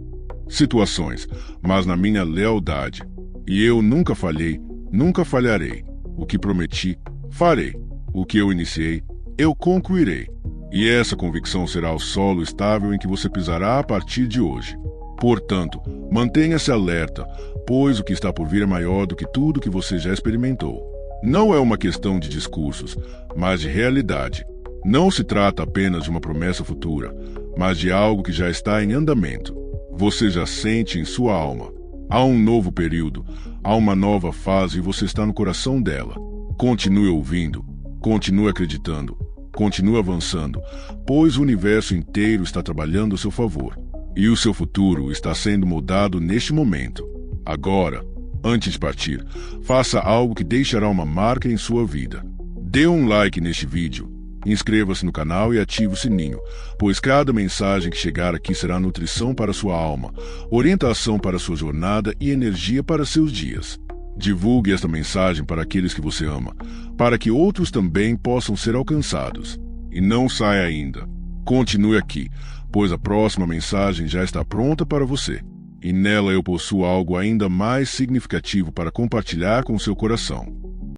situações, mas na minha lealdade. E eu nunca falhei, nunca falharei. O que prometi, farei. O que eu iniciei, eu concluirei. E essa convicção será o solo estável em que você pisará a partir de hoje. Portanto, mantenha-se alerta, pois o que está por vir é maior do que tudo que você já experimentou. Não é uma questão de discursos, mas de realidade. Não se trata apenas de uma promessa futura, mas de algo que já está em andamento. Você já sente em sua alma. Há um novo período, há uma nova fase e você está no coração dela. Continue ouvindo, continue acreditando, continue avançando, pois o universo inteiro está trabalhando a seu favor. E o seu futuro está sendo moldado neste momento. Agora, antes de partir, faça algo que deixará uma marca em sua vida. Dê um like neste vídeo, inscreva-se no canal e ative o sininho, pois cada mensagem que chegar aqui será nutrição para sua alma, orientação para sua jornada e energia para seus dias. Divulgue esta mensagem para aqueles que você ama, para que outros também possam ser alcançados. E não saia ainda. Continue aqui, pois a próxima mensagem já está pronta para você. E nela eu possuo algo ainda mais significativo para compartilhar com seu coração.